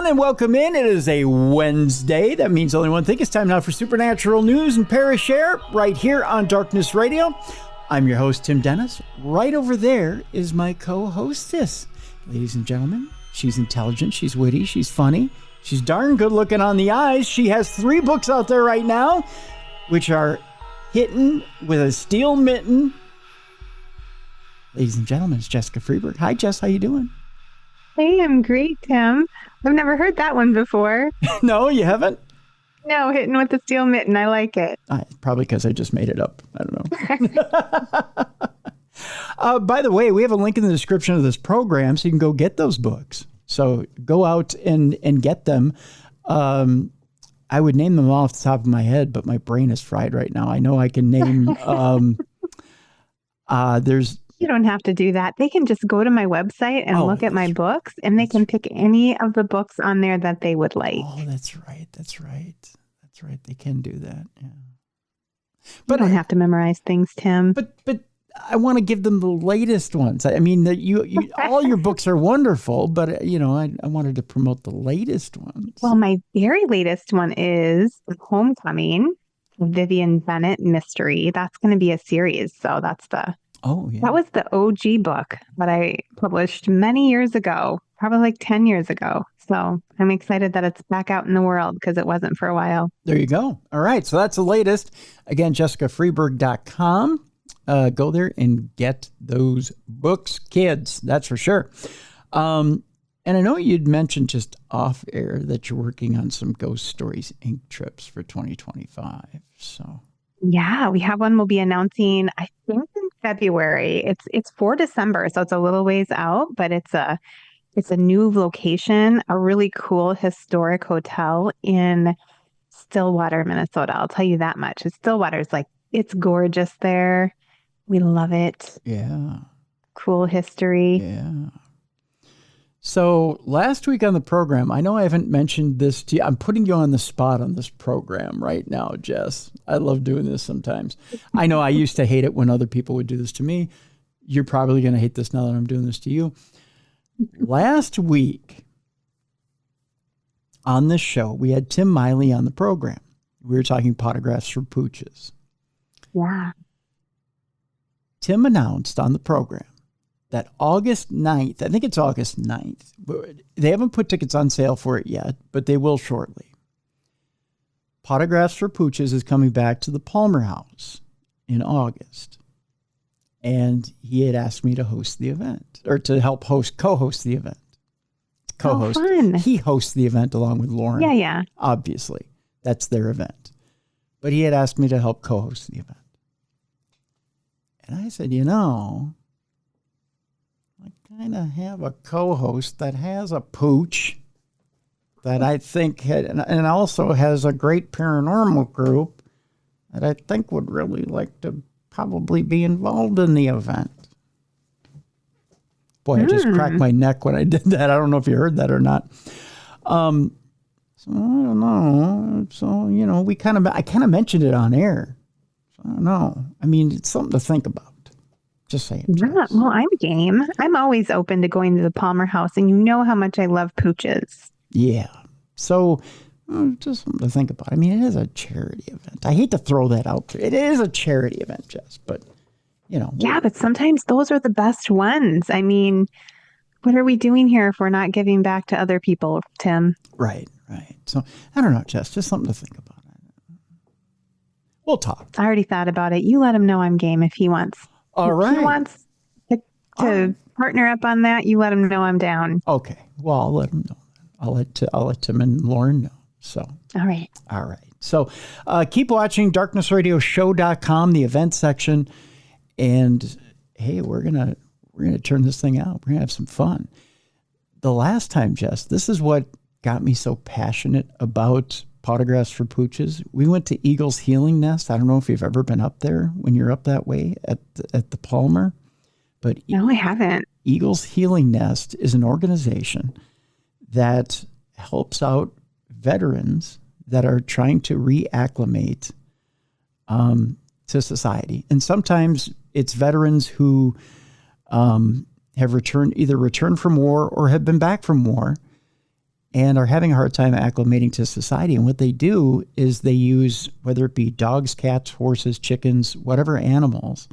everyone, and welcome in. It is a Wednesday. That means only one thing. It's time now for Supernatural News and Parashare right here on Darkness Radio. I'm your host, Tim Dennis. Right over there is my co-hostess. Ladies and gentlemen, she's intelligent, she's witty, she's funny, she's darn good looking on the eyes. She has 3 books out there right now, which are hitting with a steel mitten. Ladies and gentlemen, it's Jessica Freeburg. Hi, Jess. How you doing? Hey, I'm great, Tim. I've never heard that one before. No, you haven't? No, hitting with the steel mitten. I like it. Probably because I just made it up. I don't know. By the way, we have a link in the description of this program so you can go get those books. So go out and get them. I would name them off the top of my head, but my brain is fried right now. I know I can name... there's... You don't have to do that. They can just go to my website and look at my books, and they can pick any of the books on there that they would like. Oh, that's right. That's right. That's right. They can do that. Yeah. But you don't have to memorize things, Tim. But I want to give them the latest ones. I mean, you all your books are wonderful, but I wanted to promote the latest ones. Well, my very latest one is Homecoming, Vivian Bennett mystery. That's going to be a series, so that's the. Oh, yeah. That was the OG book that I published many years ago, probably like 10 years ago. So I'm excited that it's back out in the world because it wasn't for a while. There you go. All right. So that's the latest. Again, jessicafreeburg.com. Go there and get those books, kids. That's for sure. And I know you'd mentioned just off air that you're working on some Ghost Stories Inc. trips for 2025. So. Yeah, we have one we'll be announcing, I think, in February. It's for December, so it's a little ways out, but it's a new location, a really cool historic hotel in Stillwater, Minnesota. I'll tell you that much. Stillwater's it's gorgeous there. We love it. Yeah. Cool history. Yeah. So last week on the program, I know I haven't mentioned this to you. I'm putting you on the spot on this program right now, Jess. I love doing this sometimes. I know I used to hate it when other people would do this to me. You're probably going to hate this now that I'm doing this to you. Last week on this show, we had Tim Miley on the program. We were talking potographs for pooches. Yeah. Tim announced on the program that August 9th, I think it's August 9th, they haven't put tickets on sale for it yet, but they will shortly. Potographs for Pooches is coming back to the Palmer House in August. And he had asked me to host the event, or to help co-host the event. Co-host. Oh, fun. He hosts the event along with Lauren. Yeah. Obviously. That's their event. But he had asked me to help co-host the event. And I said, I kind of have a co-host that has a pooch that I think and also has a great paranormal group that I think would really like to probably be involved in the event. Boy, I just cracked my neck when I did that. I don't know if you heard that or not. So I don't know. So, I kind of mentioned it on air. So I don't know. I mean, it's something to think about. Just saying. Yeah, well, I'm game. I'm always open to going to the Palmer House, and you know how much I love pooches. Yeah. So just something to think about. I mean, it is a charity event. I hate to throw that out there. It is a charity event, Jess, but, Yeah, but sometimes those are the best ones. I mean, what are we doing here if we're not giving back to other people, Tim? Right. So, I don't know, Jess, just something to think about. We'll talk. I already thought about it. You let him know I'm game if he wants. All right. If he wants to partner up on that, you let him know I'm down. Okay. Well, I'll let him know. I'll let Tim and Lauren know. So. All right. So keep watching darknessradioshow.com, the event section. And hey, we're gonna turn this thing out. We're gonna have some fun. The last time, Jess, this is what got me so passionate about Potographs for Pooches. We went to Eagle's Healing Nest. I don't know if you've ever been up there when you're up that way at the Palmer. But no, I haven't. Eagle's Healing Nest is an organization that helps out veterans that are trying to reacclimate to society. And sometimes it's veterans who have returned from war or have been back from war and are having a hard time acclimating to society. And what they do is they use, whether it be dogs, cats, horses, chickens, whatever animals,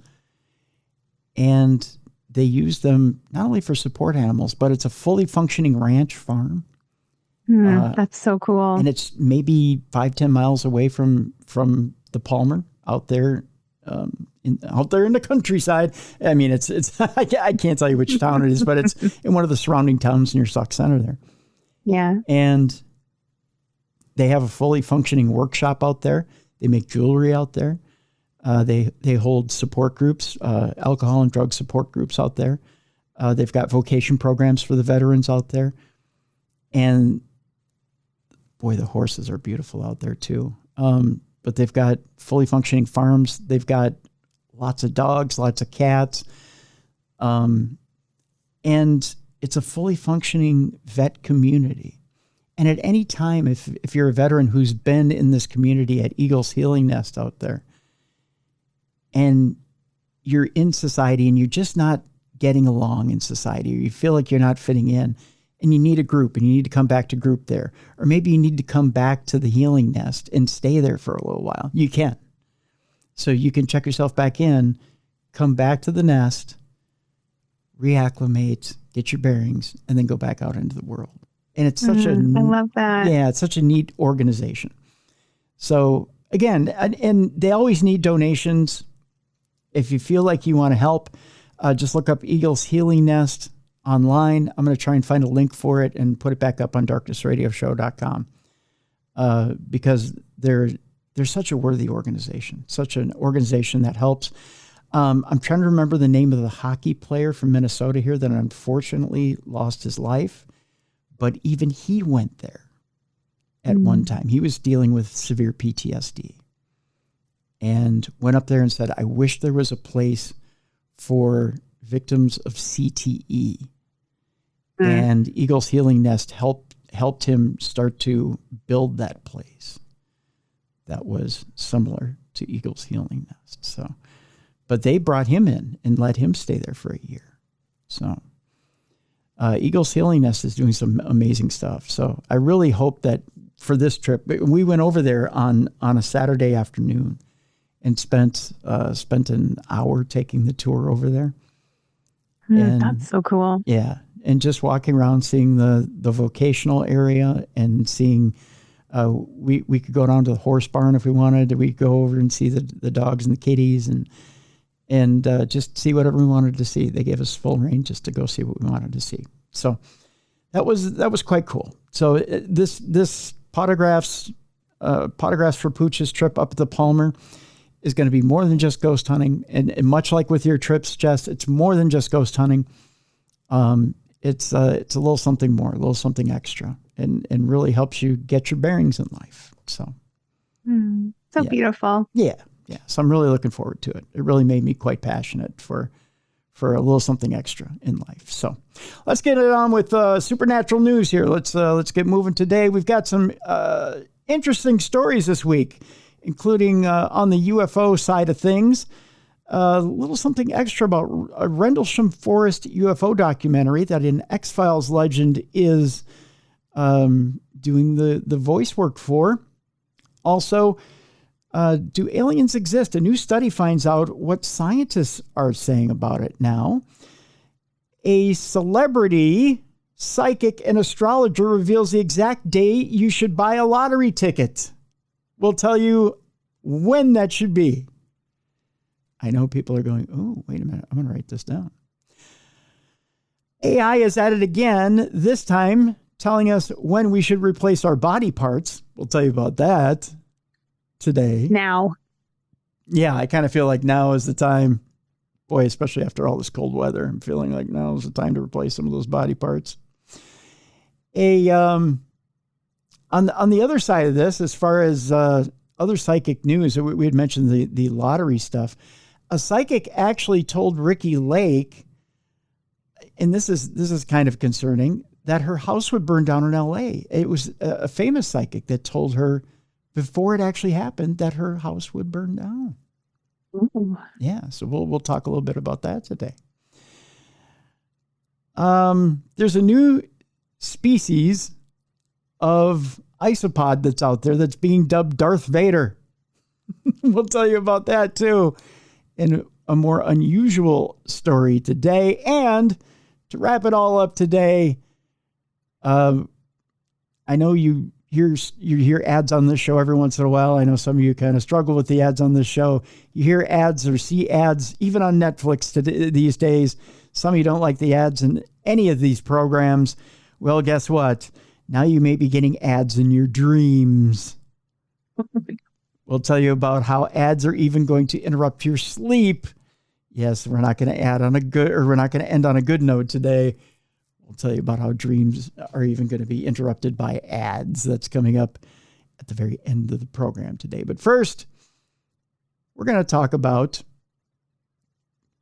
and they use them not only for support animals, but it's a fully functioning ranch farm. That's so cool. And it's maybe 5-10 miles away from the Palmer out there, out there in the countryside. I mean, it's I can't tell you which town it is, but it's in one of the surrounding towns near Sauk Center there. Yeah. And they have a fully functioning workshop out there. They make jewelry out there. They hold support groups, alcohol and drug support groups out there. They've got vocation programs for the veterans out there. And boy, the horses are beautiful out there too. But they've got fully functioning farms. They've got lots of dogs, lots of cats. And it's a fully functioning vet community. And at any time, if you're a veteran who's been in this community at Eagle's Healing Nest out there, and you're in society and you're just not getting along in society, or you feel like you're not fitting in, and you need a group and you need to come back to group there, or maybe you need to come back to the Healing Nest and stay there for a little while, you can. So you can check yourself back in, come back to the nest, reacclimate, get your bearings, and then go back out into the world. And it's such I love that. Yeah, it's such a neat organization. So again, and they always need donations. If you feel like you want to help, just look up Eagle's Healing Nest online. I'm going to try and find a link for it and put it back up on darknessradioshow.com because they're such a worthy organization, such an organization that helps. I'm trying to remember the name of the hockey player from Minnesota here that unfortunately lost his life, but even he went there at one time. He was dealing with severe PTSD and went up there and said, I wish there was a place for victims of CTE. And Eagle's Healing Nest helped him start to build that place that was similar to Eagle's Healing Nest. So, but they brought him in and let him stay there for a year. So Eagle's Healing Nest is doing some amazing stuff. So I really hope that for this trip, we went over there on a Saturday afternoon and spent an hour taking the tour over there. And that's so cool. Yeah. And just walking around, seeing the vocational area and seeing, we could go down to the horse barn if we wanted. We could go over and see the dogs and the kitties and just see whatever we wanted to see. They gave us full reign just to go see what we wanted to see. So that was quite cool. So this Potographs for Pooch's trip up to the Palmer is going to be more than just ghost hunting. And much like with your trips, Jess, it's more than just ghost hunting. It's a little something more, a little something extra, and really helps you get your bearings in life. So, so beautiful. Yeah. So I'm really looking forward to it. It really made me quite passionate for a little something extra in life. So let's get it on with supernatural news here. Let's get moving today. We've got some interesting stories this week, including on the UFO side of things. A little something extra about a Rendlesham Forest UFO documentary that an X-Files legend is doing the voice work for. Also, do aliens exist? A new study finds out what scientists are saying about it now. A celebrity psychic and astrologer reveals the exact day you should buy a lottery ticket. We'll tell you when that should be. I know people are going, oh, wait a minute, I'm going to write this down. AI is at it again, this time telling us when we should replace our body parts. We'll tell you about that today. Now. Yeah, I kind of feel like now is the time. Boy, especially after all this cold weather, I'm feeling like now is the time to replace some of those body parts. On the other side of this, as far as other psychic news, we had mentioned the lottery stuff. A psychic actually told Ricky Lake, and this is kind of concerning, that her house would burn down in L.A. It was a famous psychic that told her before it actually happened that her house would burn down. Ooh. Yeah, so we'll talk a little bit about that today. There's a new species of isopod that's out there that's being dubbed Darth Vader. We'll tell you about that too in a more unusual story today. And to wrap it all up today, I know you hear ads on this show every once in a while. I know some of you kind of struggle with the ads on this show. You hear ads or see ads even on Netflix these days. Some of you don't like the ads in any of these programs. Well, guess what? Now you may be getting ads in your dreams. We'll tell you about how ads are even going to interrupt your sleep. Yes, we're not going to end on a good note today. We'll tell you about how dreams are even going to be interrupted by ads. That's coming up at the very end of the program today. But first, we're going to talk about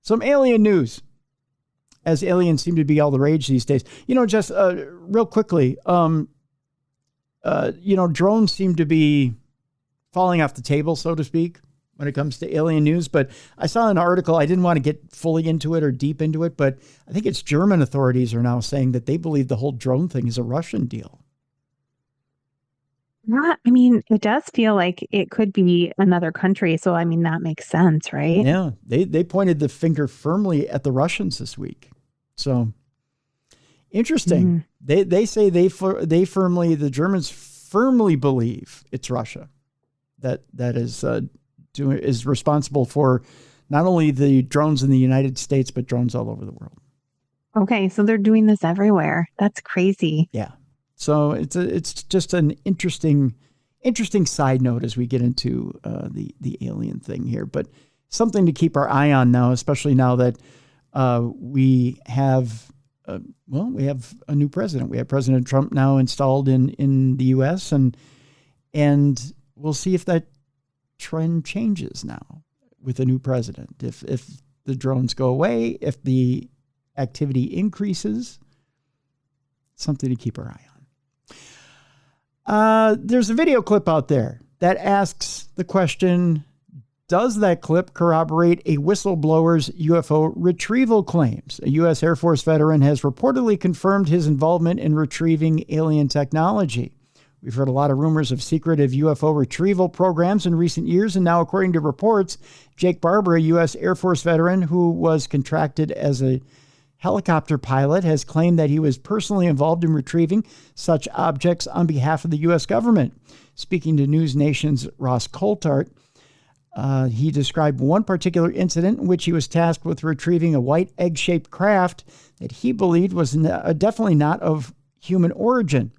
some alien news, as aliens seem to be all the rage these days. Just real quickly, drones seem to be falling off the table, so to speak, when it comes to alien news. But I saw an article, I didn't want to get fully into it or deep into it, but I think it's German authorities are now saying that they believe the whole drone thing is a Russian deal. Yeah, it does feel like it could be another country. So, that makes sense, right? Yeah, they pointed the finger firmly at the Russians this week. So interesting. They say the Germans firmly believe it's Russia that is responsible for not only the drones in the United States, but drones all over the world. Okay, so they're doing this everywhere. That's crazy. Yeah. So it's just an interesting side note as we get into the alien thing here, but something to keep our eye on now, especially now that we have a new president. We have President Trump now installed in the U.S. and we'll see if that trend changes now with a new president. If the drones go away, if the activity increases, something to keep our eye on. There's a video clip out there that asks the question, does that clip corroborate a whistleblower's UFO retrieval claims? A U.S. Air Force veteran has reportedly confirmed his involvement in retrieving alien technology. We've heard a lot of rumors of secretive UFO retrieval programs in recent years, and now, according to reports, Jake Barber, a U.S. Air Force veteran who was contracted as a helicopter pilot, has claimed that he was personally involved in retrieving such objects on behalf of the U.S. government. Speaking to News Nation's Ross Coulthart, he described one particular incident in which he was tasked with retrieving a white egg-shaped craft that he believed was definitely not of human origin.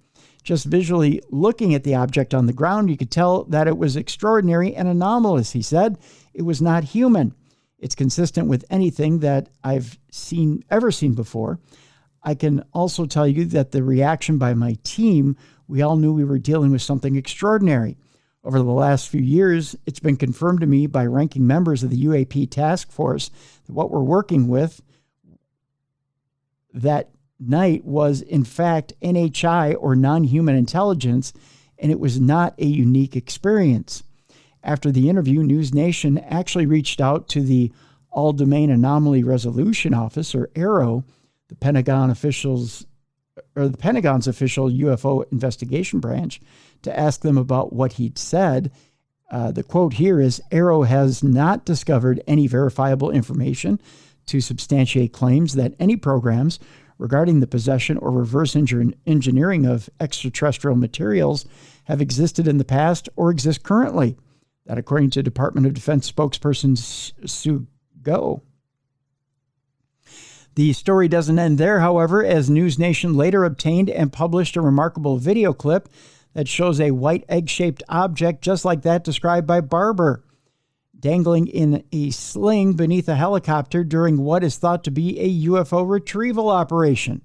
Just visually looking at the object on the ground, you could tell that it was extraordinary and anomalous, he said. It was not human. It's consistent with anything that I've ever seen before. I can also tell you that the reaction by my team, we all knew we were dealing with something extraordinary. Over the last few years, it's been confirmed to me by ranking members of the UAP task force that what we're working with that night was, in fact, NHI or non-human intelligence, and it was not a unique experience. After the interview, News Nation actually reached out to the All-Domain Anomaly Resolution Office, or AARO, the Pentagon's official UFO investigation branch, to ask them about what he'd said. The quote here is, AARO has not discovered any verifiable information to substantiate claims that any programs regarding the possession or reverse engineering of extraterrestrial materials have existed in the past or exist currently. That, according to Department of Defense spokesperson Sue Go. The story doesn't end there, however, as News Nation later obtained and published a remarkable video clip that shows a white egg-shaped object just like that described by Barber, dangling in a sling beneath a helicopter during what is thought to be a UFO retrieval operation.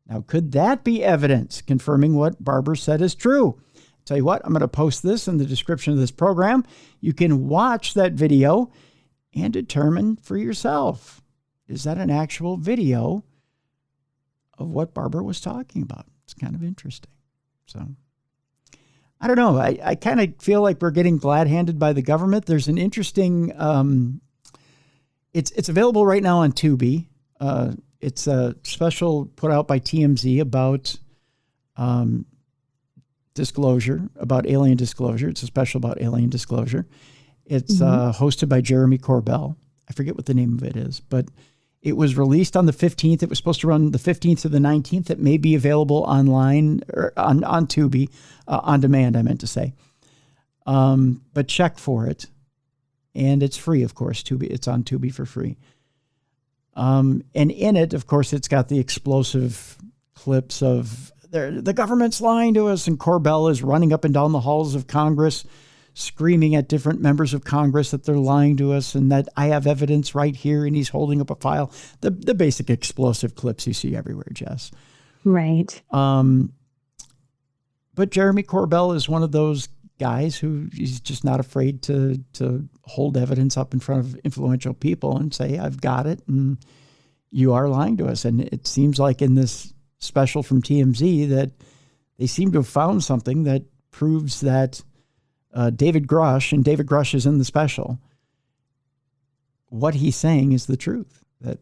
Now, could that be evidence confirming what Barber said is true? Tell you what, I'm going to post this in the description of this program. You can watch that video and determine for yourself, is that an actual video of what Barber was talking about? It's kind of interesting. So, I don't know. I kind of feel like we're getting glad-handed by the government. There's an interesting, it's available right now on Tubi. It's a special put out by TMZ about disclosure about alien disclosure. It's a special about alien disclosure. It's hosted by Jeremy Corbell. I forget what the name of it is, but it was released on the 15th. It was supposed to run the 15th to the 19th. It may be available online or on Tubi, on demand, I meant to say. But check for it. And it's free, of course. Tubi, it's on Tubi for free. And in it, of course, it's got the explosive clips of the government's lying to us, and Corbell is running up and down the halls of Congress, screaming at different members of Congress that they're lying to us and that I have evidence right here, and he's holding up a file. The basic explosive clips you see everywhere, Jess. Right. But Jeremy Corbell is one of those guys who is just not afraid to hold evidence up in front of influential people and say, I've got it, and you are lying to us. And it seems like in this special from TMZ that they seem to have found something that proves that David Grush, and David Grush is in the special, what he's saying is the truth. That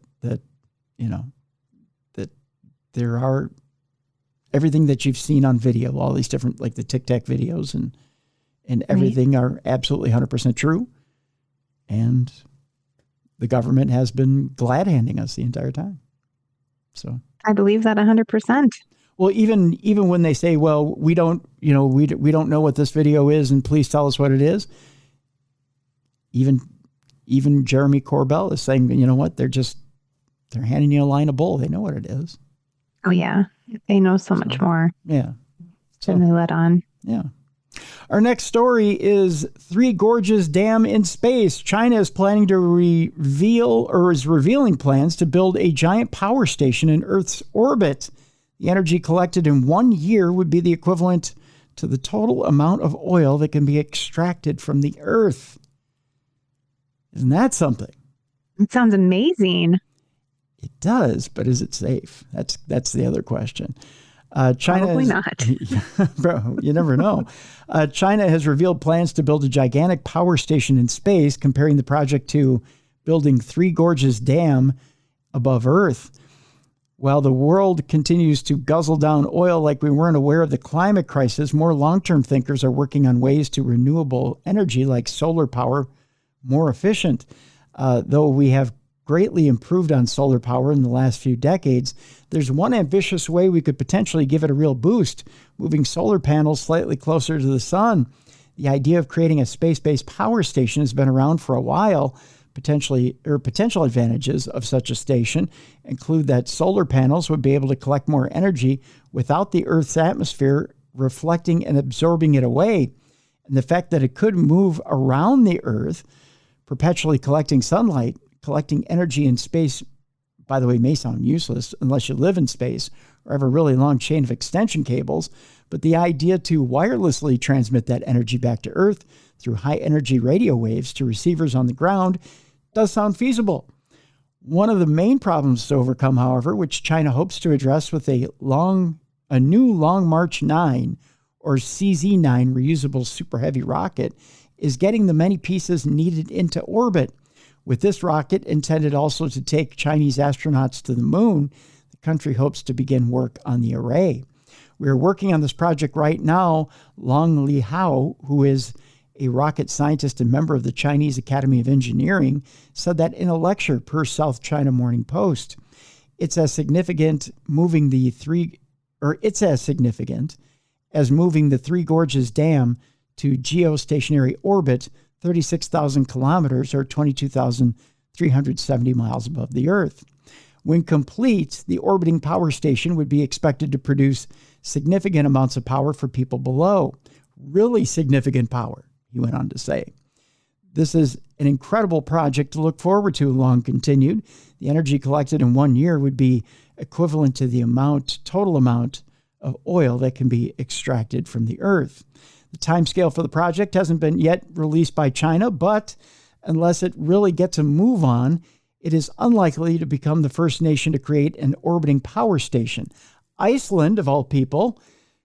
there are everything that you've seen on video, all these different, like the Tic Tac videos and everything are absolutely 100% true. And the government has been glad handing us the entire time. So I believe that 100%. Well, even when they say, well, we don't know what this video is, and please tell us what it is. Even Jeremy Corbell is saying, you know what? They're handing you a line of bull. They know what it is. Oh yeah. They know so much more. Yeah. Than they let on. Yeah. Our next story is Three Gorges Dam in space. China is planning to is revealing plans to build a giant power station in Earth's orbit. The energy collected in 1 year would be the equivalent to the total amount of oil that can be extracted from the Earth. Isn't that something? It sounds amazing. It does, but is it safe? That's the other question. China Probably not. Bro, you never know. China has revealed plans to build a gigantic power station in space, comparing the project to building Three Gorges Dam above Earth. While the world continues to guzzle down oil like we weren't aware of the climate crisis, more long-term thinkers are working on ways to renewable energy like solar power more efficient. Though we have greatly improved on solar power in the last few decades, there's one ambitious way we could potentially give it a real boost, moving solar panels slightly closer to the sun. The idea of creating a space-based power station has been around for a while. Potential advantages of such a station include that solar panels would be able to collect more energy without the Earth's atmosphere reflecting and absorbing it away. And the fact that it could move around the Earth, perpetually collecting sunlight, collecting energy in space, by the way, may sound useless unless you live in space or have a really long chain of extension cables. But the idea to wirelessly transmit that energy back to Earth through high energy radio waves to receivers on the ground does sound feasible. One of the main problems to overcome, however, which China hopes to address with a new Long March 9 or CZ-9 reusable super heavy rocket, is getting the many pieces needed into orbit. With this rocket intended also to take Chinese astronauts to the moon, the country hopes to begin work on the array. We are working on this project right now. Long Lihao, who is a rocket scientist and member of the Chinese Academy of Engineering, said that in a lecture per South China Morning Post. It's as significant as moving the Three Gorges Dam to geostationary orbit, 36,000 kilometers or 22,370 miles above the Earth. When complete, the orbiting power station would be expected to produce significant amounts of power for people below. Really significant power, he went on to say. This is an incredible project to look forward to, Long continued. The energy collected in 1 year would be equivalent to the total amount of oil that can be extracted from the Earth. The timescale for the project hasn't been yet released by China, but unless it really gets a move on, it is unlikely to become the first nation to create an orbiting power station. Iceland, of all people,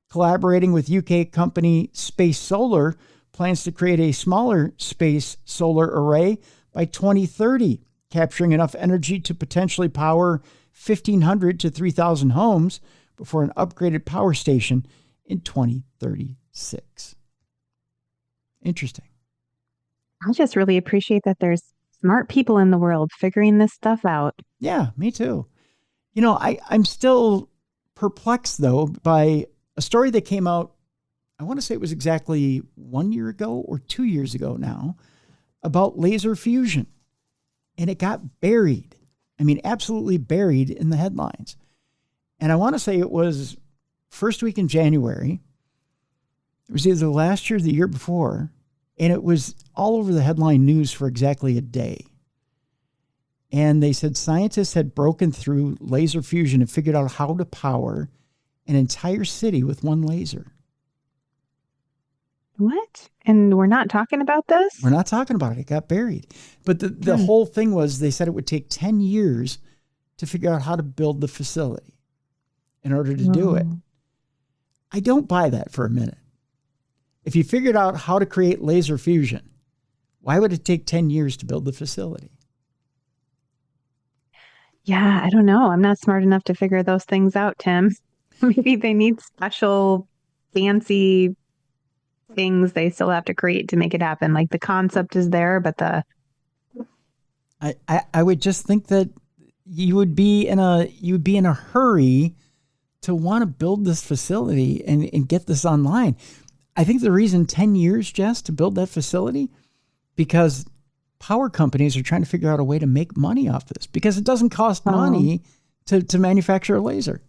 collaborating with UK company Space Solar, plans to create a smaller space solar array by 2030, capturing enough energy to potentially power 1,500 to 3,000 homes before an upgraded power station in 2036. Interesting. I just really appreciate that there's smart people in the world figuring this stuff out. Yeah, me too. You know, I'm still perplexed, though, by a story that came out, I want to say it was exactly 1 year ago or 2 years ago now, about laser fusion. And it got buried. I mean, absolutely buried in the headlines. And I want to say it was first week in January. It was either last year or the year before. And it was all over the headline news for exactly a day. And they said scientists had broken through laser fusion and figured out how to power an entire city with one laser. What? And we're not talking about this? We're not talking about it. It got buried. But the whole thing was, they said it would take 10 years to figure out how to build the facility in order to do it. I don't buy that for a minute. If you figured out how to create laser fusion, why would it take 10 years to build the facility? Yeah, I don't know. I'm not smart enough to figure those things out, Tim. Maybe they need special, fancy things they still have to create to make it happen. Like the concept is there, but I would just think that you would be in a hurry to want to build this facility and get this online. I think the reason 10 years, Jess, to build that facility, because power companies are trying to figure out a way to make money off this, because it doesn't cost money to manufacture a laser,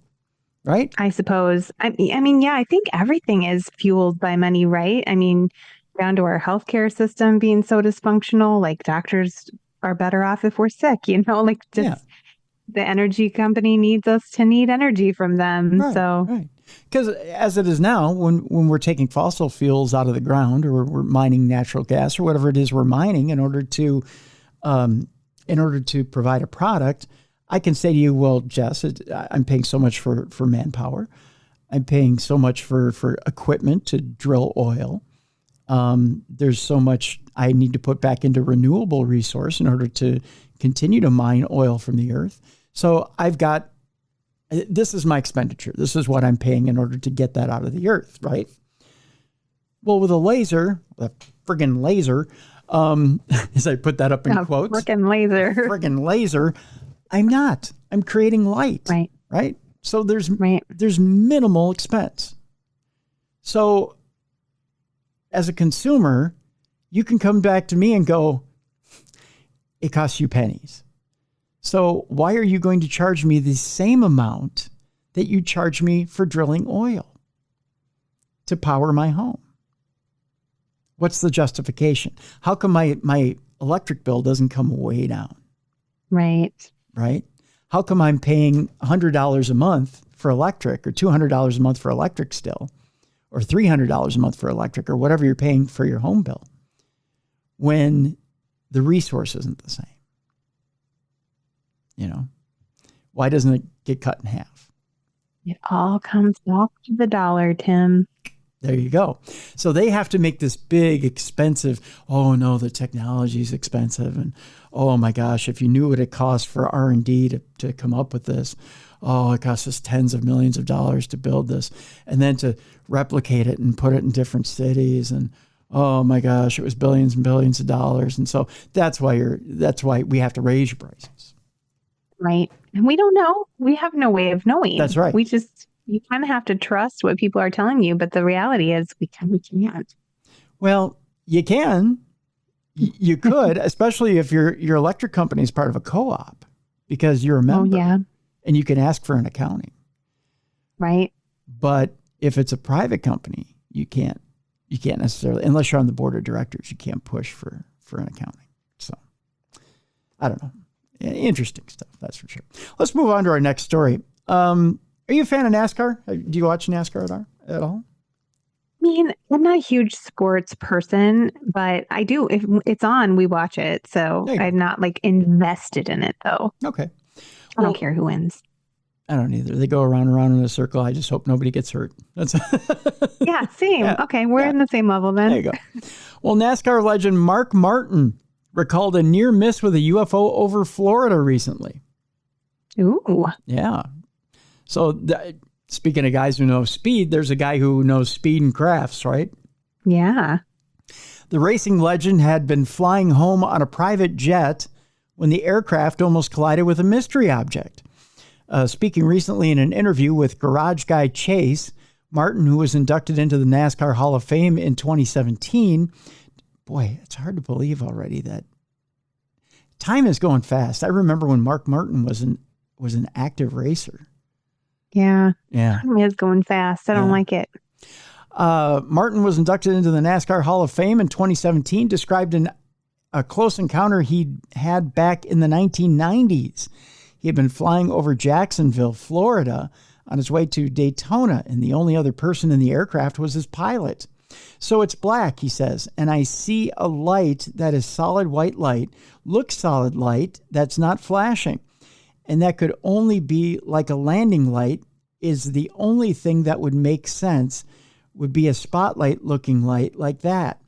right? I suppose. I mean, yeah, I think everything is fueled by money, right? I mean, down to our healthcare system being so dysfunctional, like doctors are better off if we're sick, like just the energy company needs us to need energy from them. Right. Because as it is now, when we're taking fossil fuels out of the ground, or we're mining natural gas or whatever it is we're mining in order to provide a product, I can say to you, well, Jess, I'm paying so much for manpower. I'm paying so much for equipment to drill oil. There's so much I need to put back into renewable resource in order to continue to mine oil from the earth. So this is my expenditure. This is what I'm paying in order to get that out of the earth, right? Well, with a friggin' laser, as I put that up in quotes. Friggin' laser. I'm creating light. Right? So there's minimal expense. So as a consumer, you can come back to me and go, it costs you pennies. So why are you going to charge me the same amount that you charge me for drilling oil to power my home? What's the justification? How come my electric bill doesn't come way down? Right. How come I'm paying $100 a month for electric, or $200 a month for electric still, or $300 a month for electric, or whatever you're paying for your home bill, when the resource isn't the same? Why doesn't it get cut in half? It all comes back to the dollar, Tim. There you go. So they have to make this big, expensive, oh no, the technology is expensive. And oh my gosh, if you knew what it cost for R&D to come up with this, oh, it costs us tens of millions of dollars to build this. And then to replicate it and put it in different cities. And oh my gosh, it was billions and billions of dollars. And so that's why we have to raise your prices. Right. And we don't know. We have no way of knowing. That's right. You kind of have to trust what people are telling you, but the reality is we can't. Well, you can. You could, especially if your electric company is part of a co-op, because you're a member. Oh, yeah. And you can ask for an accounting. Right. But if it's a private company, you can't necessarily, unless you're on the board of directors, you can't push for an accounting. So I don't know. Interesting stuff, that's for sure. Let's move on to our next story. Are you a fan of NASCAR? Do you watch NASCAR at all? I mean, I'm not a huge sports person, but I do. If it's on, we watch it. So I'm not invested in it, though. Okay. I don't care who wins. I don't either. They go around and around in a circle. I just hope nobody gets hurt. That's yeah, same. Yeah. Okay, we're in the same level then. There you go. Well, NASCAR legend Mark Martin recalled a near miss with a UFO over Florida recently. Ooh. Yeah. So Speaking of guys who know speed, there's a guy who knows speed and crafts, right? Yeah. The racing legend had been flying home on a private jet when the aircraft almost collided with a mystery object. Speaking recently in an interview with Garage Guy Chase, Martin, who was inducted into the NASCAR Hall of Fame in 2017, boy, it's hard to believe already that time is going fast. I remember when Mark Martin was an active racer. Yeah. Yeah. Time is going fast. I don't like it. Martin was inducted into the NASCAR Hall of Fame in 2017, described a close encounter he'd had back in the 1990s. He had been flying over Jacksonville, Florida, on his way to Daytona, and the only other person in the aircraft was his pilot. So it's black, he says, and I see a light that is solid white light, looks solid light, that's not flashing. And that could only be like a landing light, is the only thing that would make sense, would be a spotlight looking light like that.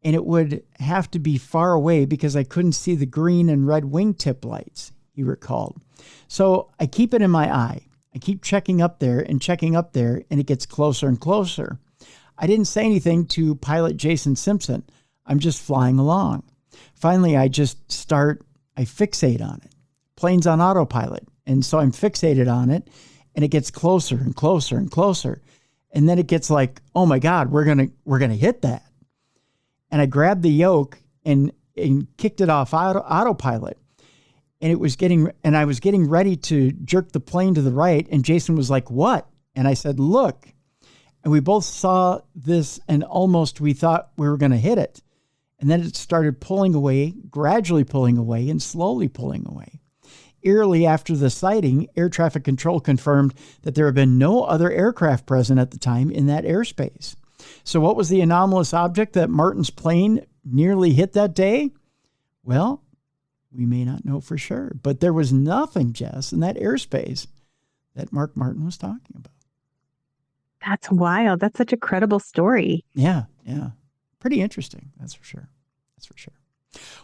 And it would have to be far away because I couldn't see the green and red wingtip lights, he recalled. So I keep it in my eye. I keep checking up there, and it gets closer and closer. I didn't say anything to pilot Jason Simpson. I'm just flying along. Finally, I fixate on it. Plane's on autopilot. And so I'm fixated on it, and it gets closer and closer and closer. And then it gets like, oh my God, we're going to hit that. And I grabbed the yoke and kicked it off autopilot. And I was getting ready to jerk the plane to the right. And Jason was like, what? And I said, look. And we both saw this, and almost we thought we were going to hit it. And then it started pulling away, gradually pulling away, and slowly pulling away. Eerily after the sighting, air traffic control confirmed that there had been no other aircraft present at the time in that airspace. So what was the anomalous object that Martin's plane nearly hit that day? Well, we may not know for sure, but there was nothing, Jess, in that airspace that Mark Martin was talking about. That's wild. That's such a credible story. Yeah. Pretty interesting. That's for sure.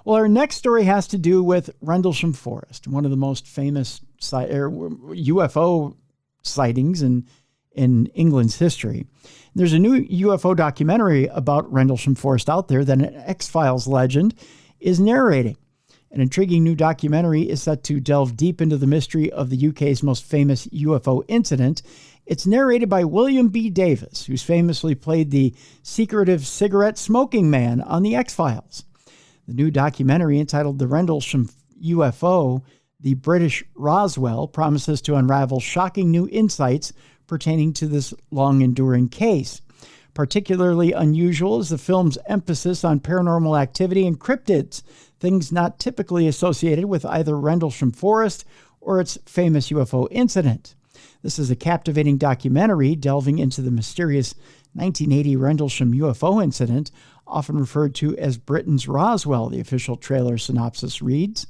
Well, our next story has to do with Rendlesham Forest, one of the most famous UFO sightings in England's history. There's a new UFO documentary about Rendlesham Forest out there that an X-Files legend is narrating. An intriguing new documentary is set to delve deep into the mystery of the UK's most famous UFO incident. It's narrated by William B. Davis, who's famously played the secretive cigarette smoking man on The X-Files. The new documentary, entitled The Rendlesham UFO, The British Roswell, promises to unravel shocking new insights pertaining to this long-enduring case. Particularly unusual is the film's emphasis on paranormal activity and cryptids, things not typically associated with either Rendlesham Forest or its famous UFO incident. This is a captivating documentary delving into the mysterious 1980 Rendlesham UFO incident, often referred to as Britain's Roswell, the official trailer synopsis reads.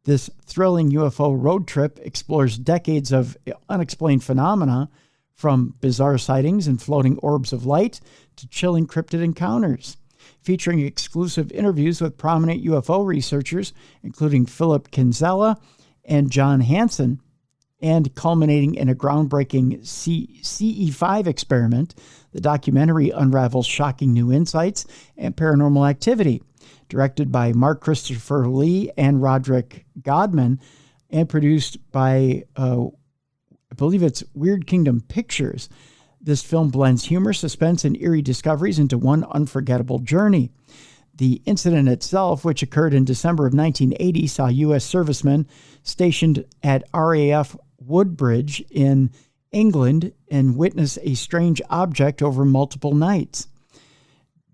This thrilling UFO road trip explores decades of unexplained phenomena, from bizarre sightings and floating orbs of light to chilling cryptid encounters. Featuring exclusive interviews with prominent UFO researchers, including Philip Kinsella and John Hansen, and culminating in a groundbreaking CE5 experiment, the documentary unravels shocking new insights and paranormal activity. Directed by Mark Christopher Lee and Roderick Godman, and produced by, I believe it's Weird Kingdom Pictures, this film blends humor, suspense, and eerie discoveries into one unforgettable journey. The incident itself, which occurred in December of 1980, saw U.S. servicemen stationed at RAF Woodbridge in England and witness a strange object over multiple nights.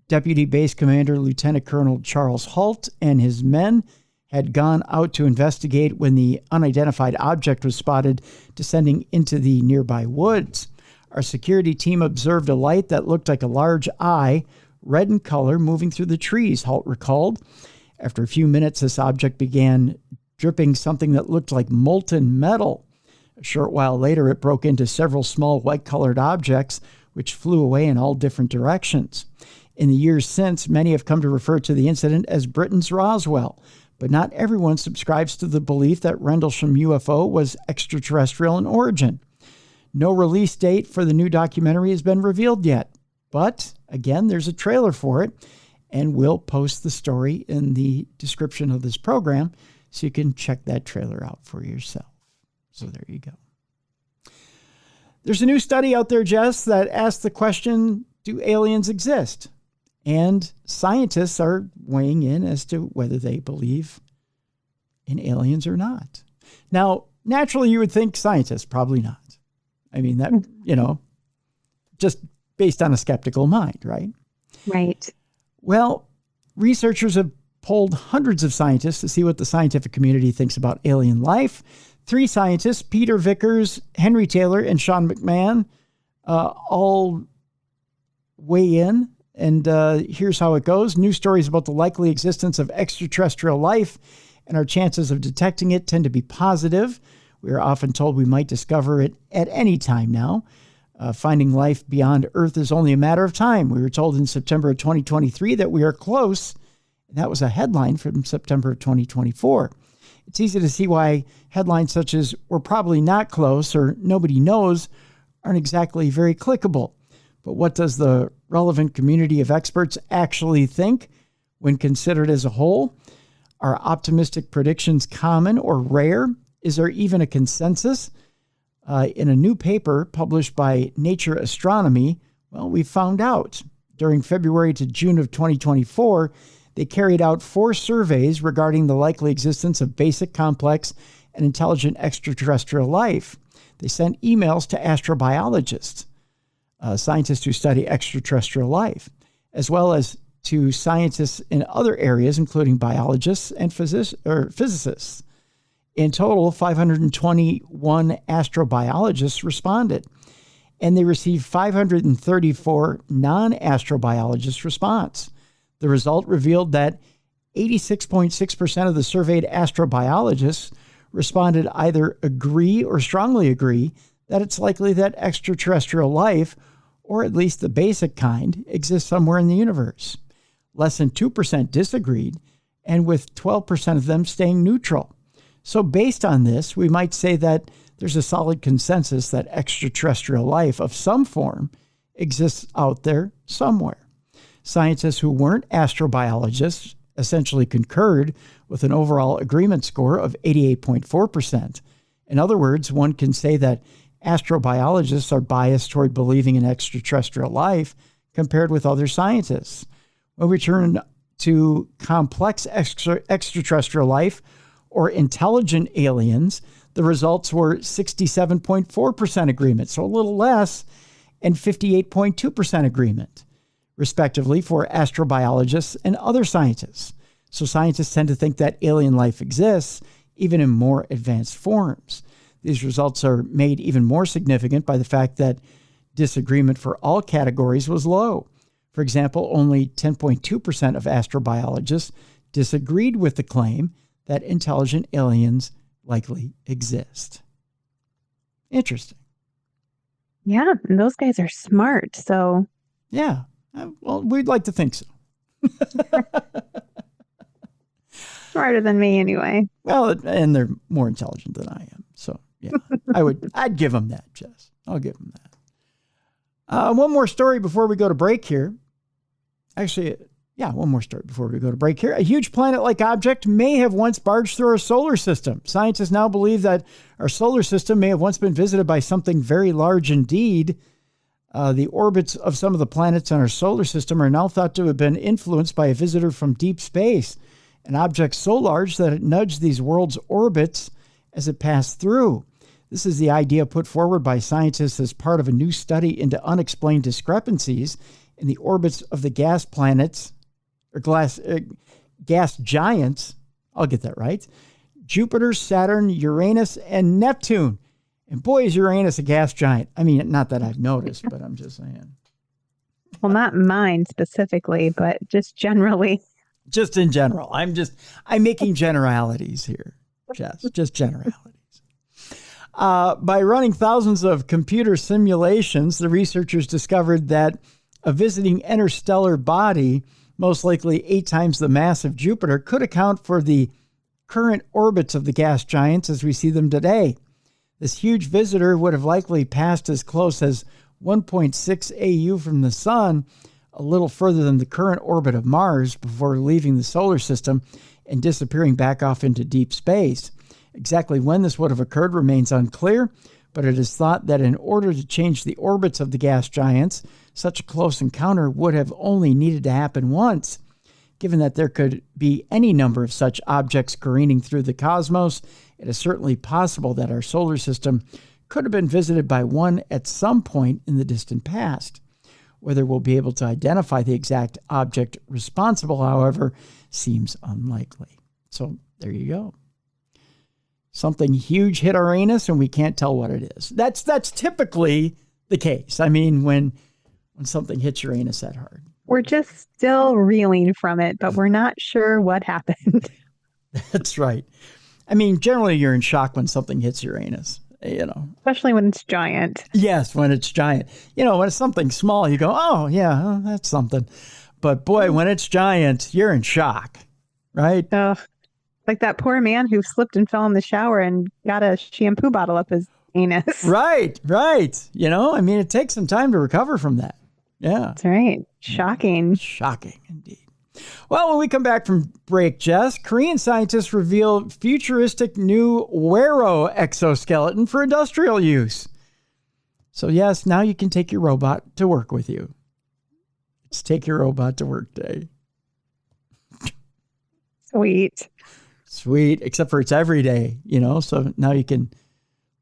Deputy Base Commander Lieutenant Colonel Charles Holt and his men had gone out to investigate when the unidentified object was spotted descending into the nearby woods. Our security team observed a light that looked like a large eye, red in color, moving through the trees, Holt recalled. After a few minutes, this object began dripping something that looked like molten metal. A short while later, it broke into several small white-colored objects, which flew away in all different directions. In the years since, many have come to refer to the incident as Britain's Roswell, but not everyone subscribes to the belief that Rendlesham UFO was extraterrestrial in origin. No release date for the new documentary has been revealed yet. But, again, there's a trailer for it, and we'll post the story in the description of this program so you can check that trailer out for yourself. So there you go. There's a new study out there, Jess, that asks the question, do aliens exist? And scientists are weighing in as to whether they believe in aliens or not. Now, naturally, you would think scientists, probably not. I mean, that, just based on a skeptical mind, right? Right. Well, researchers have polled hundreds of scientists to see what the scientific community thinks about alien life. 3 scientists, Peter Vickers, Henry Taylor, and Sean McMahon, all weigh in. And here's how it goes. News stories about the likely existence of extraterrestrial life and our chances of detecting it tend to be positive. We are often told we might discover it at any time now. Finding life beyond Earth is only a matter of time. We were told in September of 2023 that we are close. That was a headline from September of 2024. It's easy to see why headlines such as "we're probably not close" or "nobody knows" aren't exactly very clickable. But what does the relevant community of experts actually think when considered as a whole? Are optimistic predictions common or rare? Is there even a consensus? In a new paper published by Nature Astronomy, well, we found out. During February to June of 2024, they carried out 4 surveys regarding the likely existence of basic, complex, and intelligent extraterrestrial life. They sent emails to astrobiologists, scientists who study extraterrestrial life, as well as to scientists in other areas, including biologists and physicists. In total, 521 astrobiologists responded, and they received 534 non-astrobiologist response. The result revealed that 86.6% of the surveyed astrobiologists responded either agree or strongly agree that it's likely that extraterrestrial life, or at least the basic kind, exists somewhere in the universe. Less than 2% disagreed, and with 12% of them staying neutral. So based on this, we might say that there's a solid consensus that extraterrestrial life of some form exists out there somewhere. Scientists who weren't astrobiologists essentially concurred with an overall agreement score of 88.4%. In other words, one can say that astrobiologists are biased toward believing in extraterrestrial life compared with other scientists. When we turn to complex extraterrestrial life or intelligent aliens, the results were 67.4% agreement, so a little less, and 58.2% agreement, respectively, for astrobiologists and other scientists. So scientists tend to think that alien life exists, even in more advanced forms. These results are made even more significant by the fact that disagreement for all categories was low. For example, only 10.2% of astrobiologists disagreed with the claim that intelligent aliens likely exist. Interesting. Yeah, and those guys are smart, so... Yeah, well, we'd like to think so. Smarter than me, anyway. Well, and they're more intelligent than I am, so yeah, I'd give them that, Jess. I'll give them that. One more story before we go to break here. Actually, yeah, one more story before we go to break here. A huge planet-like object may have once barged through our solar system. Scientists now believe that our solar system may have once been visited by something very large indeed. The orbits of some of the planets in our solar system are now thought to have been influenced by a visitor from deep space, an object so large that it nudged these worlds' orbits as it passed through. This is the idea put forward by scientists as part of a new study into unexplained discrepancies in the orbits of the gas planets, or gas giants, I'll get that right, Jupiter, Saturn, Uranus, and Neptune. And boy, is Uranus a gas giant. I mean, not that I've noticed, but I'm just saying. Well, not mine specifically, but just generally. Just in general. I'm making generalities here, Jess, just generalities. By running thousands of computer simulations, the researchers discovered that a visiting interstellar body, most likely 8 times the mass of Jupiter, could account for the current orbits of the gas giants as we see them today. This huge visitor would have likely passed as close as 1.6 AU from the sun, a little further than the current orbit of Mars, before leaving the solar system and disappearing back off into deep space. Exactly when this would have occurred remains unclear, but it is thought that in order to change the orbits of the gas giants, such a close encounter would have only needed to happen once. Given that there could be any number of such objects careening through the cosmos, it is certainly possible that our solar system could have been visited by one at some point in the distant past. Whether we'll be able to identify the exact object responsible, however, seems unlikely. So there you go. Something huge hit Uranus and we can't tell what it is. That's typically the case. I mean, when something hits Uranus that hard. We're just still reeling from it, but we're not sure what happened. That's right. I mean, generally you're in shock when something hits Uranus, Especially when it's giant. Yes, when it's giant. When it's something small, you go, oh, yeah, that's something. But boy, when it's giant, you're in shock, right? Like that poor man who slipped and fell in the shower and got a shampoo bottle up his anus. Right. I mean, it takes some time to recover from that. Yeah. That's right. Shocking. Shocking, indeed. Well, when we come back from break, Jess, Korean scientists reveal futuristic new Wero exoskeleton for industrial use. So yes, now you can take your robot to work with you. It's Take Your Robot to Work Day. Sweet, except for it's every day, so now you can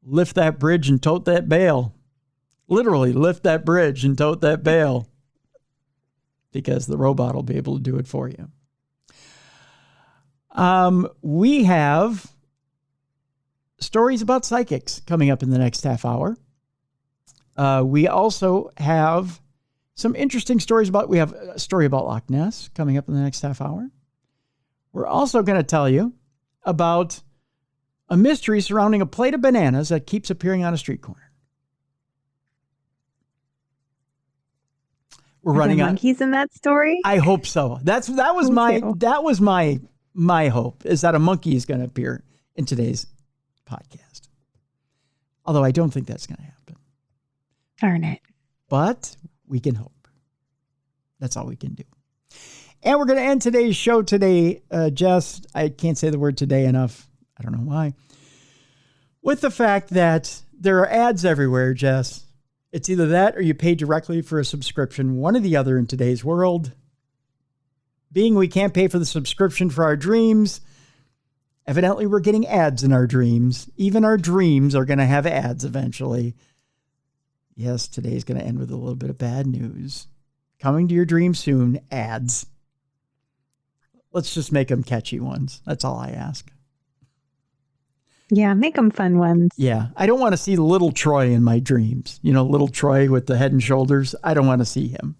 lift that bridge and tote that bale. Literally lift that bridge and tote that bale because the robot will be able to do it for you. We have stories about psychics coming up in the next half hour. We also have some interesting stories we have a story about Loch Ness coming up in the next half hour. We're also going to tell you about a mystery surrounding a plate of bananas that keeps appearing on a street corner. We're running out. Monkeys in that story? I hope so. That was my hope, is that a monkey is going to appear in today's podcast. Although I don't think that's going to happen. Darn it. But we can hope. That's all we can do. And we're going to end today's show today, Jess. I can't say the word today enough. I don't know why. With the fact that there are ads everywhere, Jess. It's either that or you pay directly for a subscription, one or the other in today's world. Being we can't pay for the subscription for our dreams, evidently we're getting ads in our dreams. Even our dreams are going to have ads eventually. Yes, today's going to end with a little bit of bad news. Coming to your dreams soon, ads. Let's just make them catchy ones. That's all I ask. Yeah, make them fun ones. Yeah, I don't want to see little Troy in my dreams. Little Troy with the head and shoulders. I don't want to see him.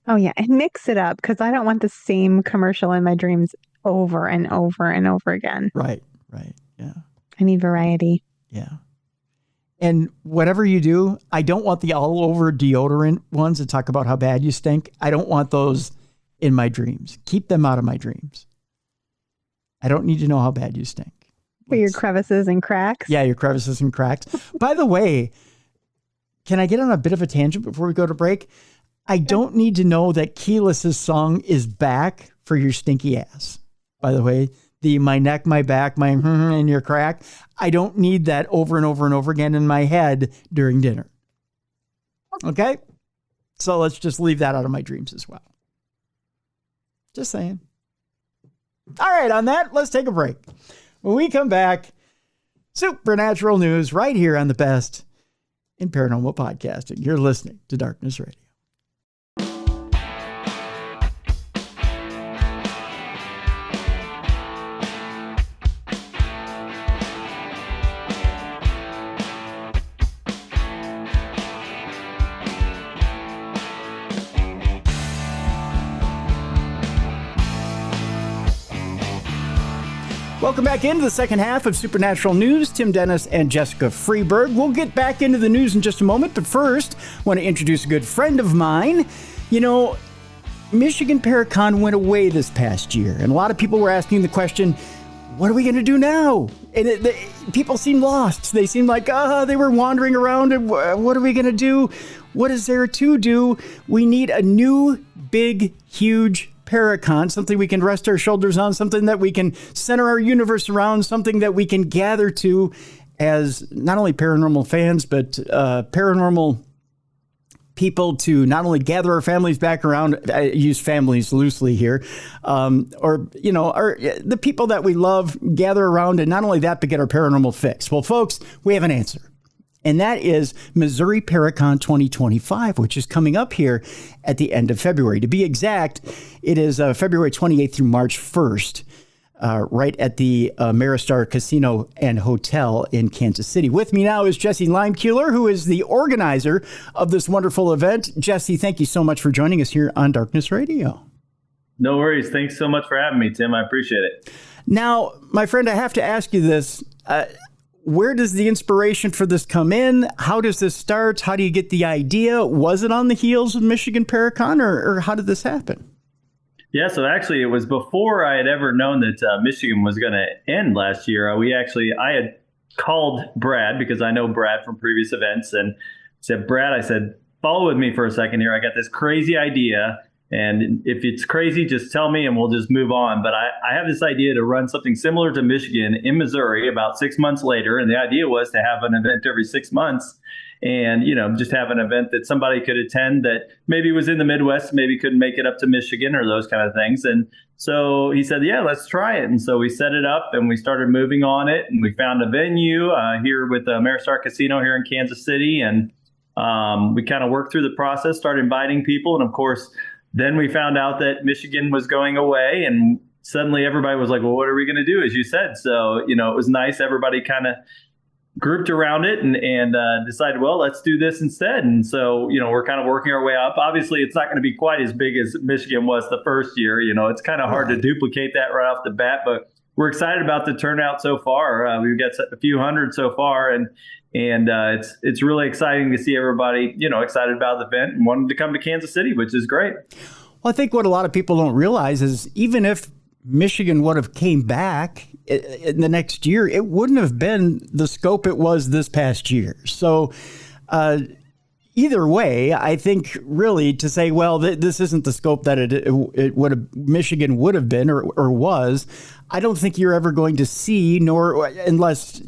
Oh, yeah, and mix it up because I don't want the same commercial in my dreams over and over and over again. Right, yeah. I need variety. Yeah. And whatever you do, I don't want the all over deodorant ones that talk about how bad you stink. I don't want those in my dreams. Keep them out of my dreams. I don't need to know how bad you stink. For your crevices and cracks? Yeah, your crevices and cracks. By the way, can I get on a bit of a tangent before we go to break? I don't need to know that Keyless's song is back for your stinky ass. By the way, the my neck, my back, my and your crack. I don't need that over and over and over again in my head during dinner. Okay? So let's just leave that out of my dreams as well. Just saying. All right, on that, let's take a break. When we come back, supernatural news right here on the best in paranormal podcasting. You're listening to Darkness Radio. Welcome back into the second half of Supernatural News. Tim Dennis and Jessica Freeburg. We'll get back into the news in just a moment, but first, I want to introduce a good friend of mine. Michigan Paracon went away this past year, and a lot of people were asking the question, what are we going to do now? And people seem lost. They seem like, they were wandering around. And what are we going to do? What is there to do? We need a new, big, huge Paracon, something we can rest our shoulders on, something that we can center our universe around, something that we can gather to as not only paranormal fans, but paranormal people, to not only gather our families back around. I use families loosely here, or the people that we love, gather around, and not only that, but get our paranormal fix. Well, folks, we have an answer. And that is Missouri Paracon 2025, which is coming up here at the end of February. To be exact, it is February 28th through March 1st. Right at the Maristar Casino and Hotel in Kansas City. With me now is Jesse Leimkuehler, who is the organizer of this wonderful event. Jesse, thank you so much for joining us here on Darkness Radio. No worries. Thanks so much for having me, Tim. I appreciate it. Now, my friend, I have to ask you this. Where does the inspiration for this come in? How does this start? How do you get the idea? Was it on the heels of Michigan Paracon, or how did this happen? Yeah, so actually it was before I had ever known that Michigan was going to end last year. I had called Brad, because I know Brad from previous events, and said, Brad, I said, follow with me for a second here. I got this crazy idea, and if it's crazy, just tell me and we'll just move on. But I have this idea to run something similar to Michigan in Missouri about 6 months later. And the idea was to have an event every 6 months. And, just have an event that somebody could attend that maybe was in the Midwest, maybe couldn't make it up to Michigan or those kind of things. And so he said, yeah, let's try it. And so we set it up and we started moving on it. And we found a venue here with the Maristar Casino here in Kansas City. And we kind of worked through the process, started inviting people. And of course, then we found out that Michigan was going away. And suddenly everybody was like, well, what are we going to do? As you said. So, it was nice. Everybody kind of grouped around it and decided, well, let's do this instead. And so, we're kind of working our way up. Obviously, it's not going to be quite as big as Michigan was the first year. It's kind of hard to duplicate that right off the bat, but we're excited about the turnout so far. We've got a few hundred so far, and it's really exciting to see everybody, excited about the event and wanting to come to Kansas City, which is great. Well, I think what a lot of people don't realize is even if Michigan would have came back in the next year, it wouldn't have been the scope it was this past year. So either way, I think really to say, well, this isn't the scope that it would have, Michigan would have been or was, I don't think you're ever going to see, nor unless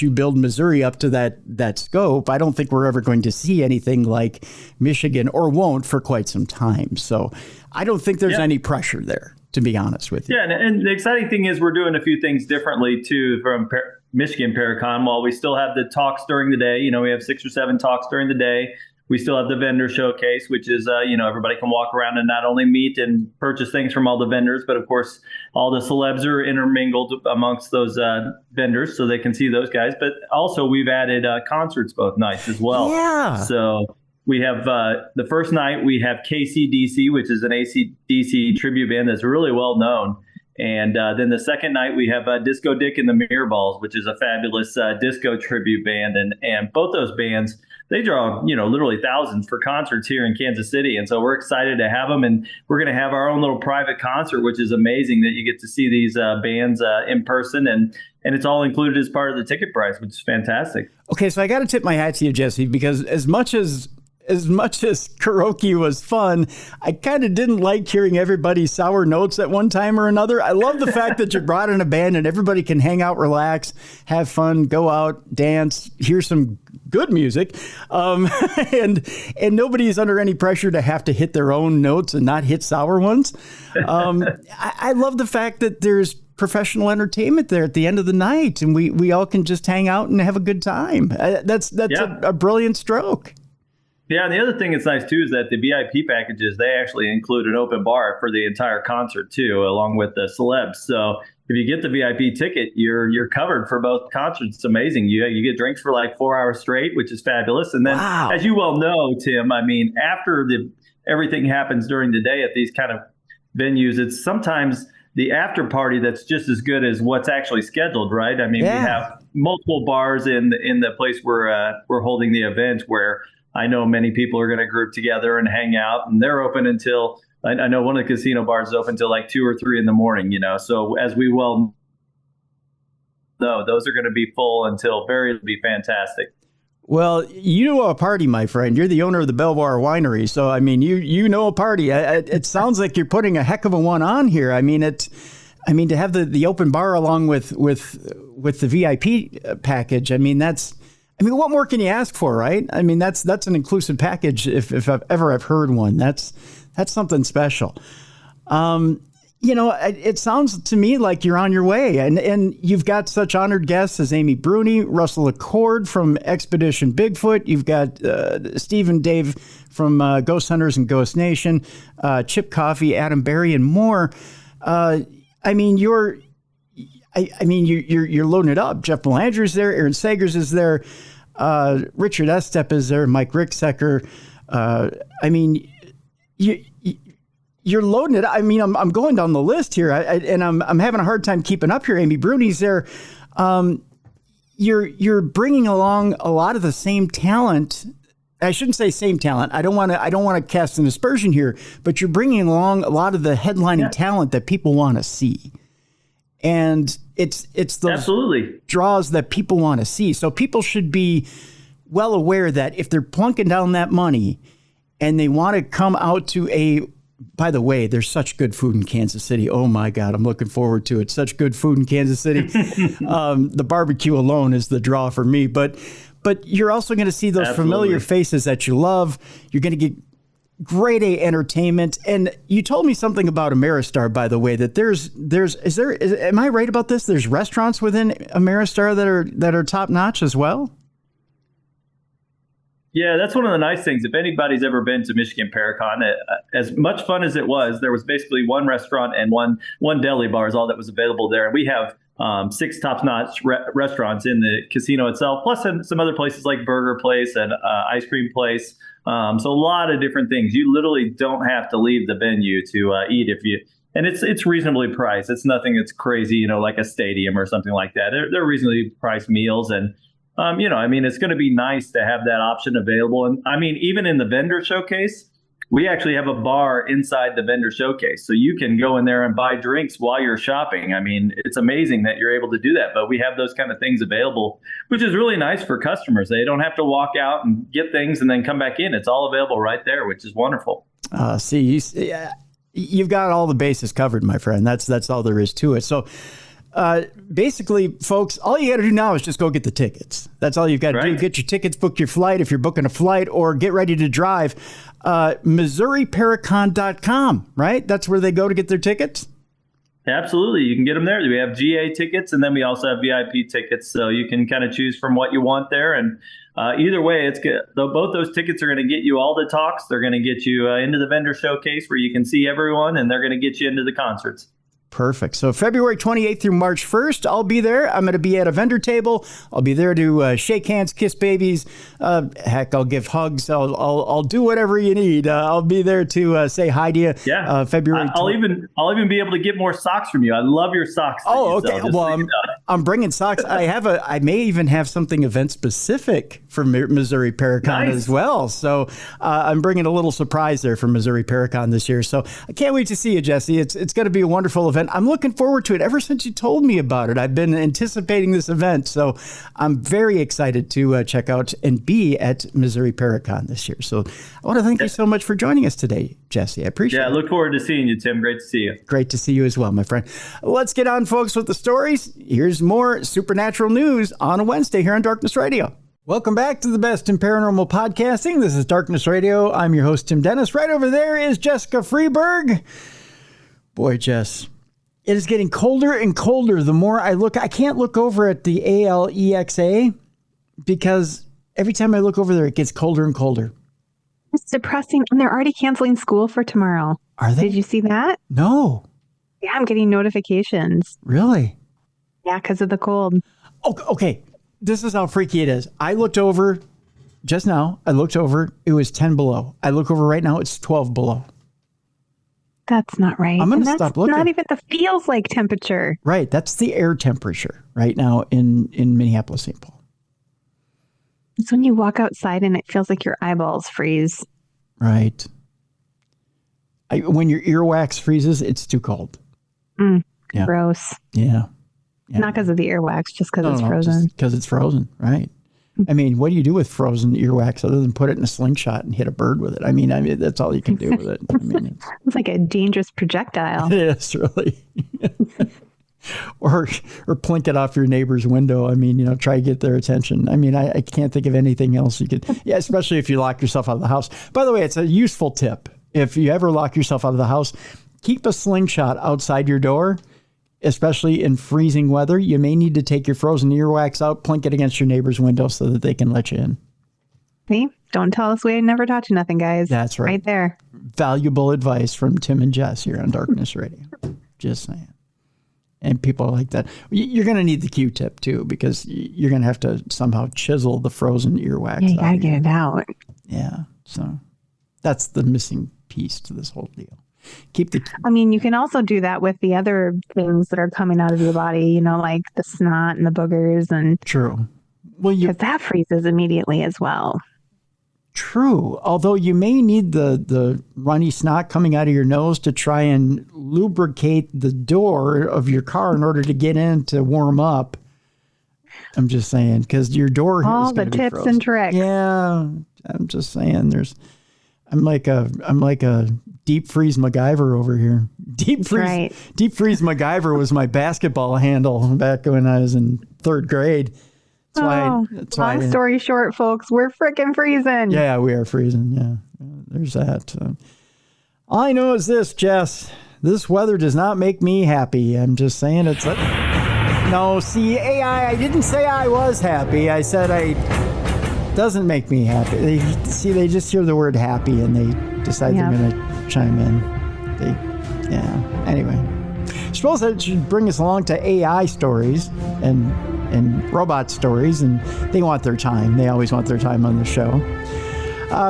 you build Missouri up to that scope, I don't think we're ever going to see anything like Michigan, or won't for quite some time. So I don't think there's any pressure there, to be honest with you. Yeah, and the exciting thing is we're doing a few things differently, too, from Michigan Paracon. While we still have the talks during the day, we have 6 or 7 talks during the day. We still have the vendor showcase, which is, everybody can walk around and not only meet and purchase things from all the vendors, but of course, all the celebs are intermingled amongst those vendors, so they can see those guys. But also, we've added concerts both nights as well. Yeah. So we have the first night, we have KCDC, which is an AC/DC tribute band that's really well known. And then the second night, we have Disco Dick and the Mirrorballs, which is a fabulous disco tribute band. And both those bands, they draw, literally thousands for concerts here in Kansas City. And so we're excited to have them. And we're going to have our own little private concert, which is amazing that you get to see these bands in person. And it's all included as part of the ticket price, which is fantastic. Okay, so I got to tip my hat to you, Jesse, because as much as karaoke was fun, I kind of didn't like hearing everybody's sour notes at one time or another. I love the fact that you brought in a band and everybody can hang out, relax, have fun, go out, dance, hear some good music, and nobody's under any pressure to have to hit their own notes and not hit sour ones. I love the fact that there's professional entertainment there at the end of the night, and we all can just hang out and have a good time. That's a brilliant stroke. Yeah, and the other thing that's nice, too, is that the VIP packages, they actually include an open bar for the entire concert, too, along with the celebs. So if you get the VIP ticket, you're covered for both concerts. It's amazing. You get drinks for like 4 hours straight, which is fabulous. And then, as you well know, Tim, after everything happens during the day at these kind of venues, it's sometimes the after party that's just as good as what's actually scheduled, right? We have multiple bars in the place where we're holding the event, where I know many people are going to group together and hang out, and they're open until, I know one of the casino bars is open until like 2 or 3 in the morning, So as we well no, those are going to be full until very be fantastic. Well, you know a party, my friend. You're the owner of the Belvoir Winery, so I mean, you know a party. It sounds like you're putting a heck of a one on here. I mean, to have the open bar along with the VIP package. I mean, what more can you ask for, right? I mean, that's an inclusive package. If I've heard one, that's something special. It sounds to me like you're on your way, and you've got such honored guests as Amy Bruni, Russell Accord from Expedition Bigfoot. You've got Steve and Dave from Ghost Hunters and Ghost Nation, Chip Coffey, Adam Berry, and more. You're loading it up. Jeff Belandre's there, Aaron Sagers is there, Richard Estep is there, Mike Ricksecker. You're loading it. I mean, I'm going down the list here, and I'm having a hard time keeping up here. Amy Bruni's there. You're bringing along a lot of the same talent. I shouldn't say same talent. I don't want to cast an aspersion here, but you're bringing along a lot of the headlining talent that people want to see, and it's those absolutely draws that people want to see. So people should be well aware that if they're plunking down that money and they want to come out to by the way, there's such good food in Kansas City. Oh my God, I'm looking forward to it. Such good food in Kansas City. The barbecue alone is the draw for me. But you're also going to see those familiar faces that you love. You're going to get grade A entertainment. And you told me something about Ameristar, by the way, that am I right about this? There's restaurants within Ameristar that are top notch as well? Yeah, that's one of the nice things. If anybody's ever been to Michigan Paracon, as much fun as it was, there was basically one restaurant and one deli bar is all that was available there. And we have 6 top-notch restaurants in the casino itself, plus in some other places like Burger Place and Ice Cream Place. So a lot of different things. You literally don't have to leave the venue to eat and it's reasonably priced. It's nothing that's crazy, like a stadium or something like that. They're reasonably priced meals, and it's going to be nice to have that option available. And even in the vendor showcase, we actually have a bar inside the vendor showcase. So you can go in there and buy drinks while you're shopping. It's amazing that you're able to do that. But we have those kind of things available, which is really nice for customers. They don't have to walk out and get things and then come back in. It's all available right there, which is wonderful. You've got all the bases covered, my friend. That's all there is to it. So basically, folks, all you got to do now is just go get the tickets. That's all you've got to do. Get your tickets, book your flight if you're booking a flight, or get ready to drive. MissouriParacon.com, right? That's where they go to get their tickets? Absolutely. You can get them there. We have GA tickets, and then we also have VIP tickets. So you can kind of choose from what you want there. And either way, it's good. Both those tickets are going to get you all the talks. They're going to get you into the vendor showcase where you can see everyone, and they're going to get you into the concerts. Perfect. So February 28th through March 1st, I'll be there. I'm going to be at a vendor table. I'll be there to shake hands, kiss babies. Heck, I'll give hugs. I'll do whatever you need. I'll be there to say hi to you. Yeah. February. I'll even be able to get more socks from you. I love your socks. Oh, okay. Well, I'm bringing socks. I may even have something event specific for Missouri Paracon as well. So I'm bringing a little surprise there for Missouri Paracon this year. So I can't wait to see you, Jesse. It's going to be a wonderful event. I'm looking forward to it. Ever since you told me about it, I've been anticipating this event. So I'm very excited to check out and be at Missouri Paracon this year. So I want to thank you so much for joining us today, Jesse. I appreciate it. Yeah, I look forward to seeing you, Tim. Great to see you. Great to see you as well, my friend. Let's get on, folks, with the stories. Here's more supernatural news on a Wednesday here on Darkness Radio. Welcome back to the best in paranormal podcasting. This is Darkness Radio. I'm your host, Tim Dennis. Right over there is Jessica Freeburg. Boy, Jess, it is getting colder and colder the more I look. I can't look over at the ALEXA because every time I look over there, it gets colder and colder. It's depressing. And they're already canceling school for tomorrow. Are they? Did you see that? No. Yeah, I'm getting notifications. Really? Yeah, because of the cold. Okay. This is how freaky it is. I looked over just now. It was 10 below. I look over right now. It's 12 below. That's not right. I'm going to stop looking. Not even the feels like temperature. Right. That's the air temperature right now in Minneapolis, St. Paul. It's when you walk outside and it feels like your eyeballs freeze. Right. When your earwax freezes, it's too cold. Yeah. Gross. Yeah. Yeah. Not because of the earwax, just because it's frozen. Because it's frozen, right? I mean, what do you do with frozen earwax other than put it in a slingshot and hit a bird with it? I mean, that's all you can do with it. I mean, it's like a dangerous projectile. It is, really. or plink it off your neighbor's window. I mean, try to get their attention. I mean, I can't think of anything else you could. Yeah, especially if you lock yourself out of the house. By the way, it's a useful tip. If you ever lock yourself out of the house, keep a slingshot outside your door. Especially in freezing weather, you may need to take your frozen earwax out, plink it against your neighbor's window so that they can let you in. See? Don't tell us we never taught you nothing, guys. That's right. Right there. Valuable advice from Tim and Jess here on Darkness Radio. Just saying. And people like that. You're going to need the Q-tip, too, because you're going to have to somehow chisel the frozen earwax out. You got to get it out. Yeah. So that's the missing piece to this whole deal. You can also do that with the other things that are coming out of your body, like the snot and the boogers and true. Well, because that freezes immediately as well. True. Although you may need the runny snot coming out of your nose to try and lubricate the door of your car in order to get in to warm up. I'm just saying, because your door all the tips frozen. And tricks. Yeah, I'm just saying. I'm like a deep freeze MacGyver over here. Deep freeze MacGyver was my basketball handle back when I was in third grade. That's why. Long story short, folks, we're freaking freezing. Yeah, we are freezing. Yeah, there's that. All I know is this, Jess. This weather does not make me happy. I'm just saying it's. No, see, AI. I didn't say I was happy. I said doesn't make me happy. They just hear the word happy and they decide they're going to chime in. Anyway. I suppose that should bring us along to AI stories and robot stories, and they want their time. They always want their time on the show.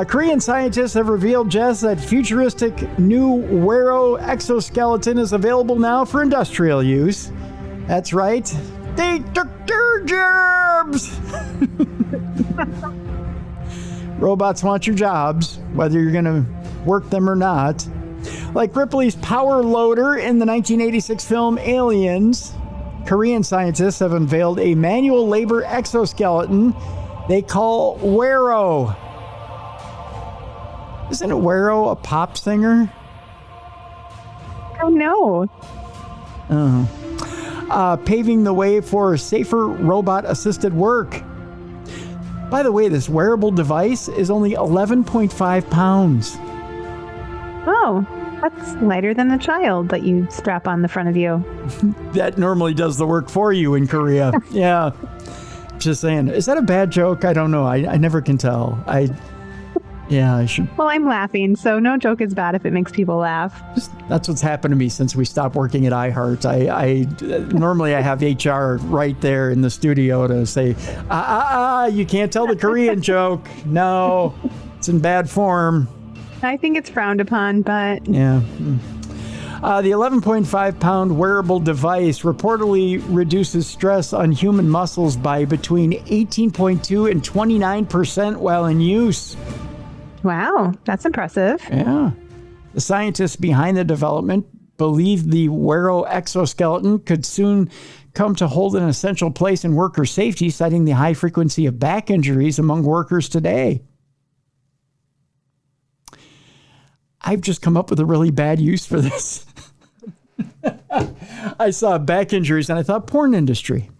Korean scientists have revealed, Jess, that futuristic new Wero exoskeleton is available now for industrial use. That's right. They took their jobs. Robots want your jobs, whether you're going to work them or not. Like Ripley's power loader in the 1986 film Aliens, Korean scientists have unveiled a manual labor exoskeleton they call Wero. Isn't Wero a pop singer? Oh, no. Paving the way for safer robot-assisted work. By the way, this wearable device is only 11.5 pounds. Oh, that's lighter than the child that you strap on the front of you. That normally does the work for you in Korea. Yeah. Just saying. Is that a bad joke? I don't know. I never can tell. I should. Well, I'm laughing, so no joke is bad if it makes people laugh. That's what's happened to me since we stopped working at iHeart. I normally I have HR right there in the studio to say, you can't tell the Korean joke. No, it's in bad form. I think it's frowned upon, but... Yeah. The 11.5 pound wearable device reportedly reduces stress on human muscles by between 18.2 and 29% while in use. Wow, that's impressive. Yeah. The scientists behind the development believe the Wero exoskeleton could soon come to hold an essential place in worker safety, citing the high frequency of back injuries among workers today. I've just come up with a really bad use for this. I saw back injuries and I thought porn industry.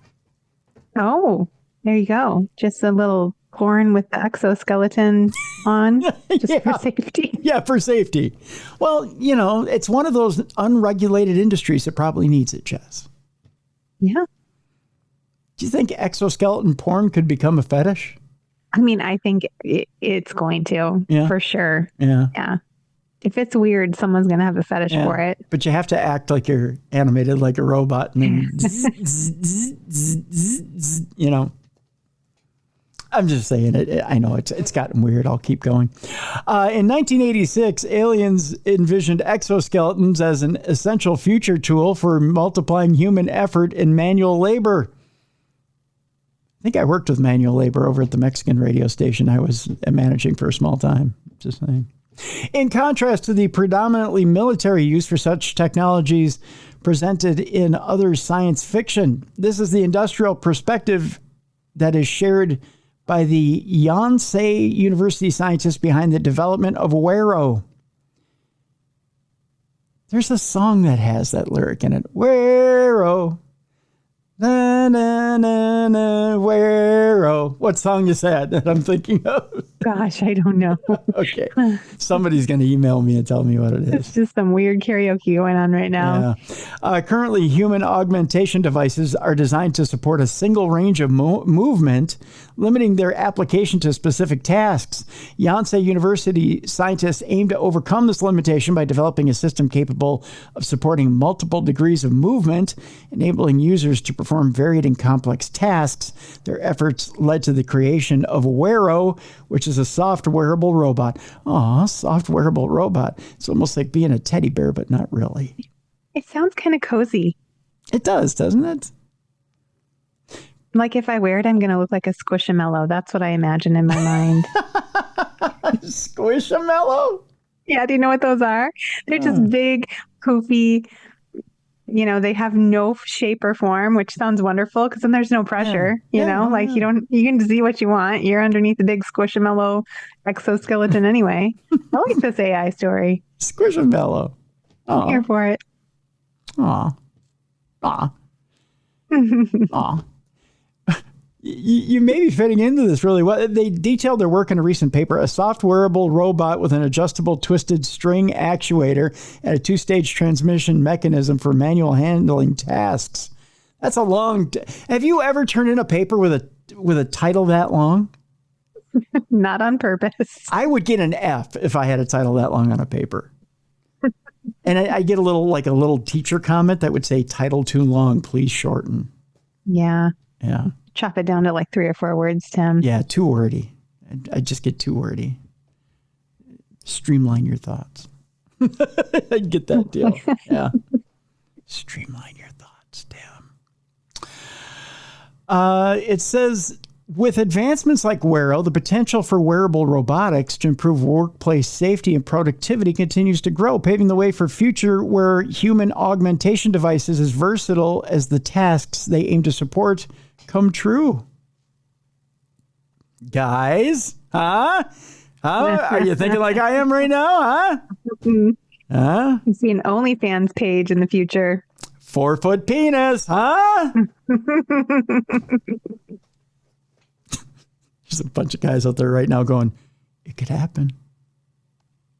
Oh, there you go. Just a little porn with the exoskeleton on, just for safety. Yeah, for safety. Well, it's one of those unregulated industries that probably needs it, Jess. Yeah. Do you think exoskeleton porn could become a fetish? I think it's going to, for sure. Yeah. Yeah. If it's weird, someone's going to have a fetish for it. But you have to act like you're animated like a robot and then, I'm just saying it. I know it's gotten weird. I'll keep going. In 1986, aliens envisioned exoskeletons as an essential future tool for multiplying human effort in manual labor. I think I worked with manual labor over at the Mexican radio station I was managing for a small time. Just saying. In contrast to the predominantly military use for such technologies presented in other science fiction, this is the industrial perspective that is shared by the Yonsei University scientists behind the development of Wero. There's a song that has that lyric in it. Wero. Na, na, na, na, Wero. What song is that I'm thinking of? Gosh, I don't know. Okay. Somebody's going to email me and tell me what it is. It's just some weird karaoke going on right now. Yeah. Currently, human augmentation devices are designed to support a single range of movement, limiting their application to specific tasks. Yonsei University scientists aim to overcome this limitation by developing a system capable of supporting multiple degrees of movement, enabling users to perform varied and complex tasks. Their efforts led to the creation of Wero, which is a soft wearable robot. Aw, soft wearable robot. It's almost like being a teddy bear, but not really. It sounds kind of cozy. It does, doesn't it? Like if I wear it, I'm going to look like a squishamallow. That's what I imagine in my mind. Squishamallow? Yeah, do you know what those are? They're just big, poofy. You know, they have no shape or form, which sounds wonderful because then there's no pressure. You can see what you want. You're underneath a big squishamallow exoskeleton anyway. I like this AI story. Squishamallow. I'm here for it. Aw. Aw. Aw. You may be fitting into this really well. They detailed their work in a recent paper, a soft wearable robot with an adjustable twisted string actuator and a two-stage transmission mechanism for manual handling tasks. That's a long... Have you ever turned in a paper with a title that long? Not on purpose. I would get an F if I had a title that long on a paper. And I get a little teacher comment that would say, title too long, please shorten. Yeah. Yeah. Chop it down to like 3 or 4 words, Tim. Yeah, too wordy. I just get too wordy. Streamline your thoughts. I get that deal. Yeah. Streamline your thoughts, damn. It says, with advancements like Wero, the potential for wearable robotics to improve workplace safety and productivity continues to grow, paving the way for future where human augmentation devices as versatile as the tasks they aim to support come true. Guys, huh? Are you thinking like I am right now, huh? Huh? You see an OnlyFans page in the future. 4-foot penis, huh? There's a bunch of guys out there right now going, it could happen.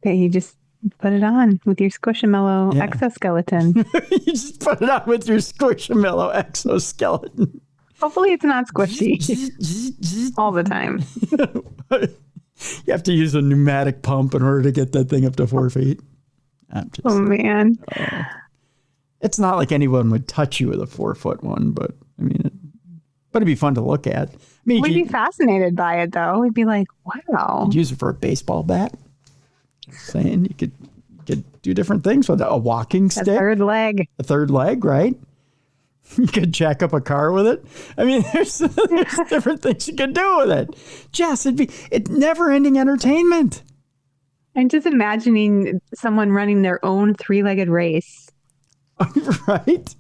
Okay, you just put it on with your squishamallow exoskeleton. You just put it on with your squishamallow exoskeleton. Hopefully it's not squishy all the time. You have to use a pneumatic pump in order to get that thing up to 4 feet. Oh, man. It's not like anyone would touch you with a 4-foot one, but I mean, it'd be fun to look at. I mean, we'd be fascinated by it, though. We'd be like, wow. You'd use it for a baseball bat. Just saying, you could do different things with a walking stick. A third leg. A third leg, right? You could jack up a car with it. I mean, there's different things you could do with it. Jess, it's never-ending entertainment. I'm just imagining someone running their own 3-legged race. Right?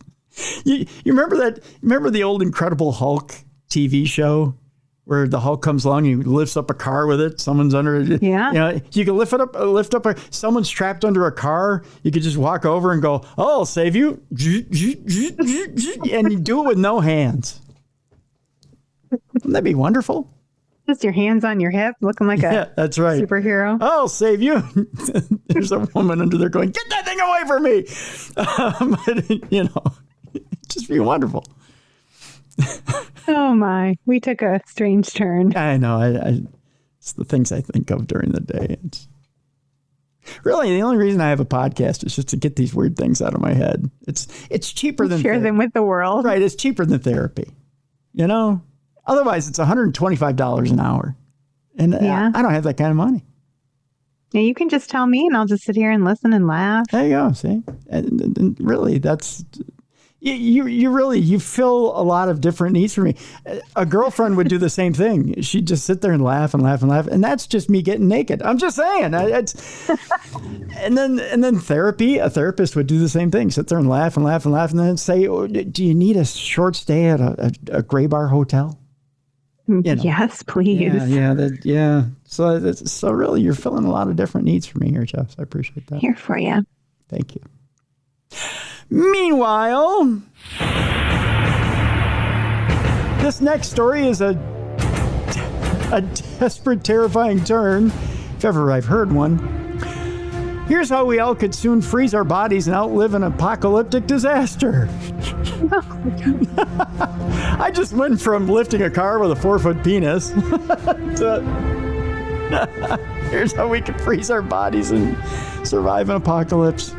You remember that? Remember the old Incredible Hulk TV show where the Hulk comes along and he lifts up a car with it? Someone's under it. Yeah. You know, you can lift up someone's trapped under a car. You could just walk over and go, "Oh, I'll save you," and you do it with no hands. Wouldn't that be wonderful? Just your hands on your hip, looking like that's right. Superhero. I'll save you. There's a woman under there going, "Get that thing away from me!" But, you know, it'd just be wonderful. Oh my, we took a strange turn. I know. It's the things I think of during the day. It's really the only reason I have a podcast is just to get these weird things out of my head. It's cheaper than share them with the world. Right. It's cheaper than therapy. You know, otherwise it's $125 an hour, and I don't have that kind of money. Yeah, you can just tell me, and I'll just sit here and listen and laugh. There you go. See, and really, You fill a lot of different needs for me. A girlfriend would do the same thing. She'd just sit there and laugh and laugh and laugh. And that's just me getting naked. I'm just saying. And then therapy, a therapist would do the same thing. Sit there and laugh and laugh and laugh. And then say, oh, do you need a short stay at a gray bar hotel? Yes, please. Yeah. So really, you're filling a lot of different needs for me here, Jess. I appreciate that. Here for you. Thank you. Meanwhile, this next story is a desperate, terrifying turn, if ever I've heard one. Here's how we all could soon freeze our bodies and outlive an apocalyptic disaster. I just went from lifting a car with a 4-foot penis to here's how we can freeze our bodies and survive an apocalypse.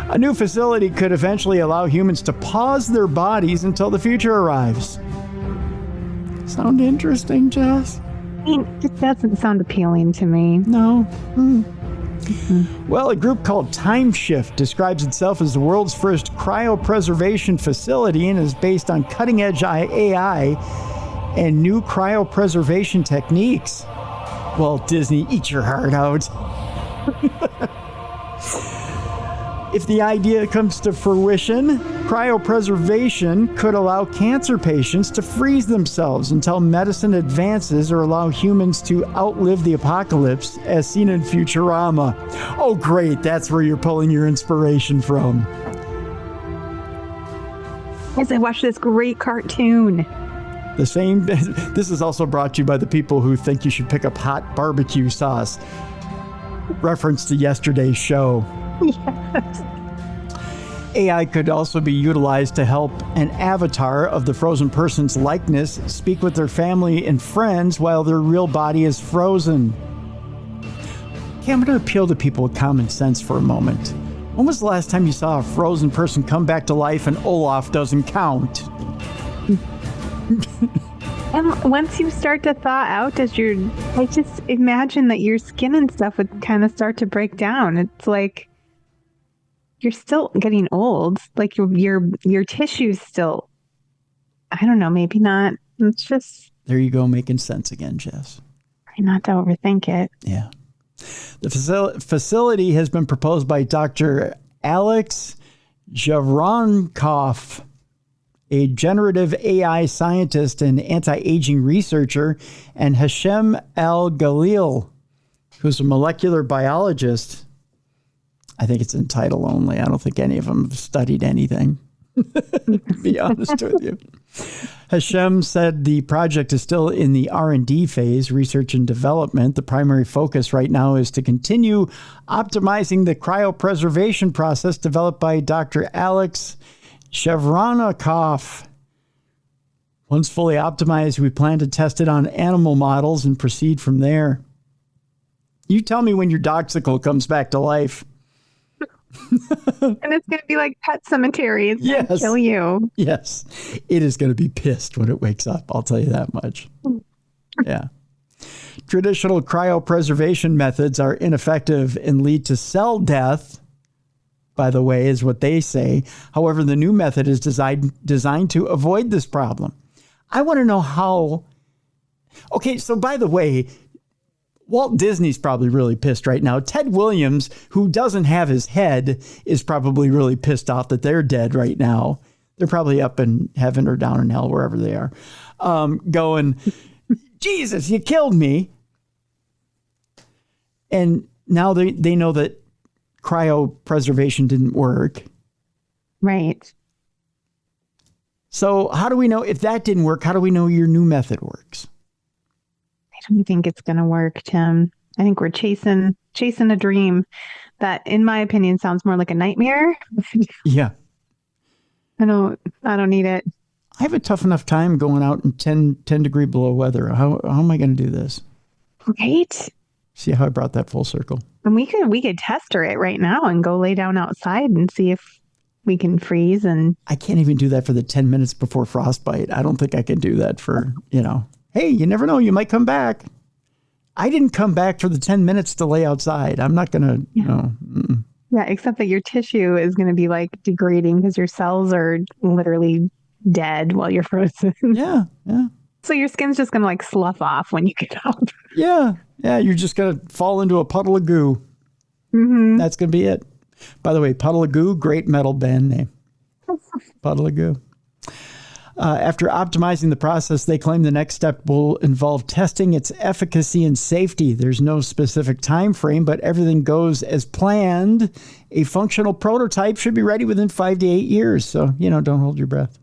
A new facility could eventually allow humans to pause their bodies until the future arrives. Sound interesting, Jess? I mean, it doesn't sound appealing to me. No. Well, a group called Time Shift describes itself as the world's first cryopreservation facility and is based on cutting-edge AI and new cryopreservation techniques. Walt Disney, eat your heart out. If the idea comes to fruition, cryopreservation could allow cancer patients to freeze themselves until medicine advances or allow humans to outlive the apocalypse, as seen in Futurama. Oh, great. That's where you're pulling your inspiration from. As I watch this great cartoon. This is also brought to you by the people who think you should pick up hot barbecue sauce. Reference to yesterday's show. Yes. AI could also be utilized to help an avatar of the frozen person's likeness speak with their family and friends while their real body is frozen. Okay, I'm going to appeal to people with common sense for a moment. When was the last time you saw a frozen person come back to life and Olaf doesn't count? And once you start to thaw out, I just imagine that your skin and stuff would kind of start to break down. It's like you're still getting old. Like your tissue's still, I don't know, maybe not. It's just. There you go, making sense again, Jess. Try not to overthink it. Yeah. The facility has been proposed by Dr. Alex Javronkoff, a generative AI scientist and anti-aging researcher, and Hashem Al-Galil, who's a molecular biologist. I think it's in title only. I don't think any of them have studied anything, to be honest with you. Hashem said the project is still in the R&D phase, research and development. The primary focus right now is to continue optimizing the cryopreservation process developed by Dr. Alex Chevronokoff. Once fully optimized, we plan to test it on animal models and proceed from there. You tell me when your doxicle comes back to life. And it's going to be like Pet Cemetery. It's going to kill you. Yes. It is going to be pissed when it wakes up. I'll tell you that much. Yeah. Traditional cryopreservation methods are ineffective and lead to cell death, by the way, is what they say. However, the new method is designed to avoid this problem. I want to know how. Okay, so by the way, Walt Disney's probably really pissed right now. Ted Williams, who doesn't have his head, is probably really pissed off that they're dead right now. They're probably up in heaven or down in hell, wherever they are, going, Jesus, you killed me. And now they know that cryopreservation didn't work. Right. So how do we know if that didn't work? How do we know your new method works? I don't think it's going to work, Tim. I think we're chasing a dream that, in my opinion, sounds more like a nightmare. Yeah. I don't need it. I have a tough enough time going out in 10 degree below weather. How am I going to do this? Right. See how I brought that full circle? And we could tester it right now and go lay down outside and see if we can freeze. And I can't even do that for the 10 minutes before frostbite. I don't think I can do that for, hey, you never know. You might come back. I didn't come back for the 10 minutes to lay outside. I'm not going to, Yeah, except that your tissue is going to be like degrading because your cells are literally dead while you're frozen. Yeah, yeah. So your skin's just going to like slough off when you get up. Yeah, yeah. You're just going to fall into a puddle of goo. Mm-hmm. That's going to be it. By the way, Puddle of Goo, great metal band name. Puddle of Goo. After optimizing the process, they claim the next step will involve testing its efficacy and safety. There's no specific time frame, but everything goes as planned. A functional prototype should be ready within 5 to 8 years. So, don't hold your breath.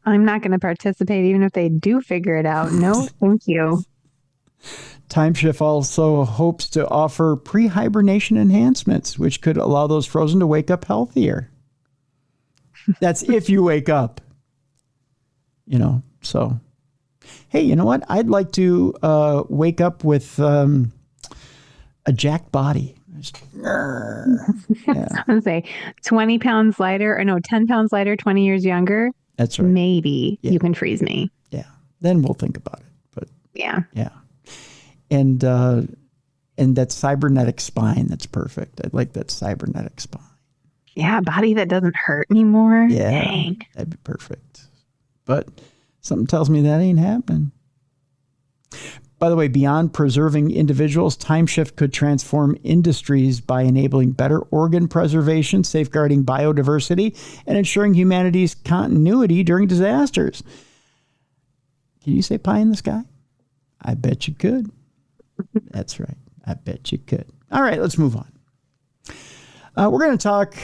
I'm not going to participate even if they do figure it out. No, thank you. Timeshift also hopes to offer pre-hibernation enhancements, which could allow those frozen to wake up healthier. That's if you wake up, so. Hey, you know what? I'd like to wake up with a jacked body. Yeah. I was going to say 20 pounds lighter, or no, 10 pounds lighter, 20 years younger. That's right. Maybe you can freeze me. Yeah. Then we'll think about it. But yeah. And that cybernetic spine, that's perfect. I like that cybernetic spine. Yeah, a body that doesn't hurt anymore. Yeah, dang. That'd be perfect. But something tells me that ain't happening. By the way, beyond preserving individuals, Timeshift could transform industries by enabling better organ preservation, safeguarding biodiversity, and ensuring humanity's continuity during disasters. Can you say pie in the sky? I bet you could. That's right. I bet you could. All right, let's move on. We're going to talk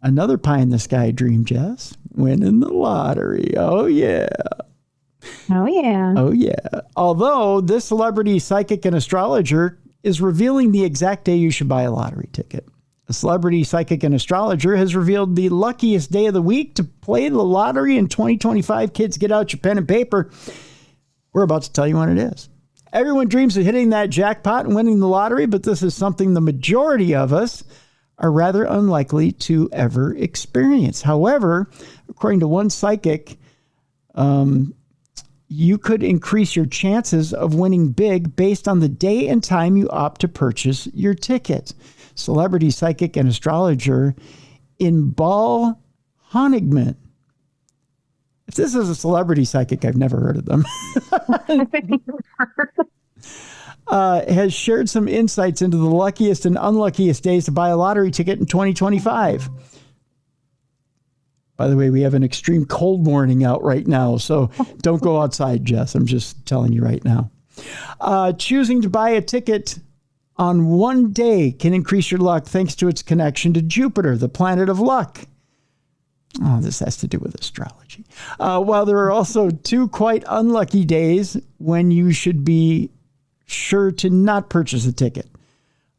another pie in the sky dream, Jess. Winning the lottery. Oh, yeah. Oh, yeah. Oh, yeah. Although this celebrity psychic and astrologer is revealing the exact day you should buy a lottery ticket. A celebrity psychic and astrologer has revealed the luckiest day of the week to play the lottery in 2025. Kids, get out your pen and paper. We're about to tell you when it is. Everyone dreams of hitting that jackpot and winning the lottery, but this is something the majority of us are rather unlikely to ever experience. However, according to one psychic, you could increase your chances of winning big based on the day and time you opt to purchase your ticket. Celebrity psychic and astrologer Inbal Honigman. If this is a celebrity psychic, I've never heard of them. Has shared some insights into the luckiest and unluckiest days to buy a lottery ticket in 2025. By the way, we have an extreme cold morning out right now, so don't go outside, Jess. I'm just telling you right now. Choosing to buy a ticket on one day can increase your luck thanks to its connection to Jupiter, the planet of luck. Oh, this has to do with astrology. While there are also two quite unlucky days when you should be sure to not purchase a ticket.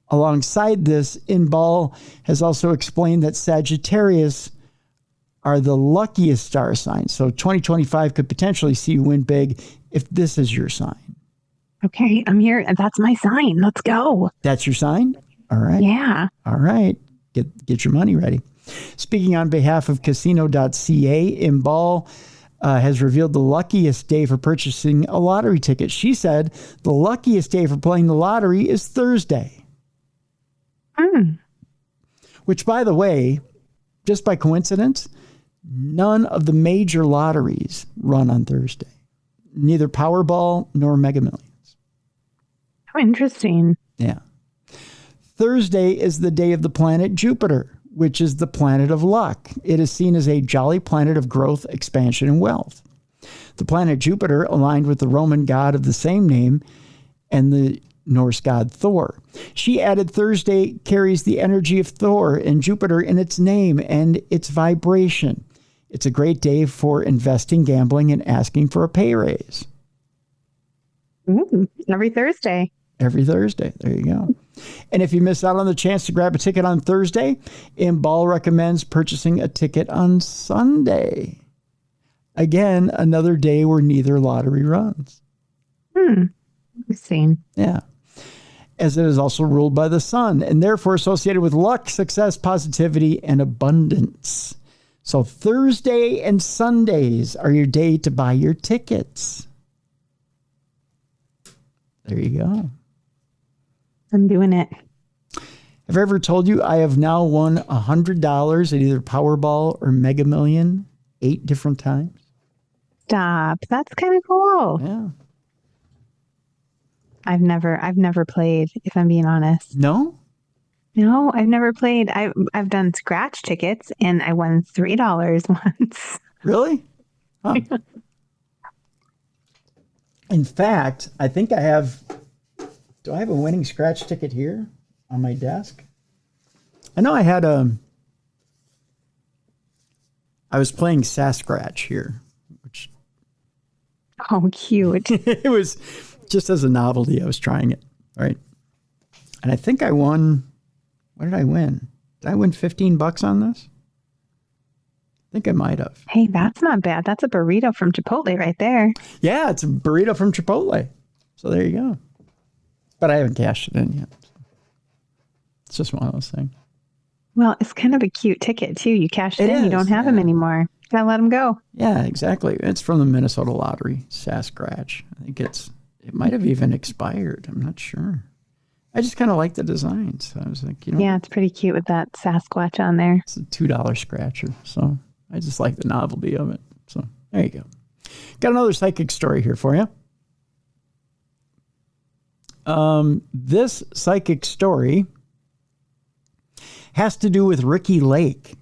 Alongside this, Inbal has also explained that Sagittarius are the luckiest star signs. So 2025 could potentially see you win big if this is your sign. Okay, I'm here. That's my sign. Let's go. That's your sign? All right. Yeah. All right. Get your money ready. Speaking on behalf of casino.ca, Inbal has revealed the luckiest day for purchasing a lottery ticket. She said the luckiest day for playing the lottery is Thursday. Which, by the way, just by coincidence, none of the major lotteries run on Thursday. Neither Powerball nor Mega Millions. How interesting. Yeah. Thursday is the day of the planet Jupiter, which is the planet of luck. It is seen as a jolly planet of growth, expansion, and wealth. The planet Jupiter aligned with the Roman god of the same name and the Norse god Thor. She added Thursday carries the energy of Thor and Jupiter in its name and its vibration. It's a great day for investing, gambling, and asking for a pay raise. Every Thursday. Every Thursday. There you go. And if you miss out on the chance to grab a ticket on Thursday, Inbal recommends purchasing a ticket on Sunday. Again, another day where neither lottery runs. Interesting. Yeah. As it is also ruled by the sun and therefore associated with luck, success, positivity, and abundance. So Thursday and Sundays are your day to buy your tickets. There you go. I'm doing it. Have I ever told you I have now won $100 at either Powerball or Mega Million 8 different times? Stop. That's kind of cool. Yeah. I've never played, if I'm being honest. No? No, I've never played. I've done scratch tickets and I won $3 once. Really? Huh. In fact, I think I have. Do I have a winning scratch ticket here on my desk? I know I had I was playing Sasquatch here, which Oh, cute. it was just as a novelty. I was trying it, right? And I think I won. What did I win? Did I win $15 on this? I think I might have. Hey, that's not bad. That's a burrito from Chipotle right there. Yeah, it's a burrito from Chipotle. So there you go. But I haven't cashed it in yet. It's just one of those things. Well, it's kind of a cute ticket too. You cashed It in, is, you don't have yeah. them anymore. Gotta let them go. Yeah, exactly. It's from the Minnesota Lottery, Sasquatch. I think it might have even expired. I'm not sure. I just kind of like the design. So I was like, Yeah, it's pretty cute with that Sasquatch on there. It's a $2 scratcher. So I just like the novelty of it. So there you go. Got another psychic story here for you. This psychic story has to do with Ricky Lake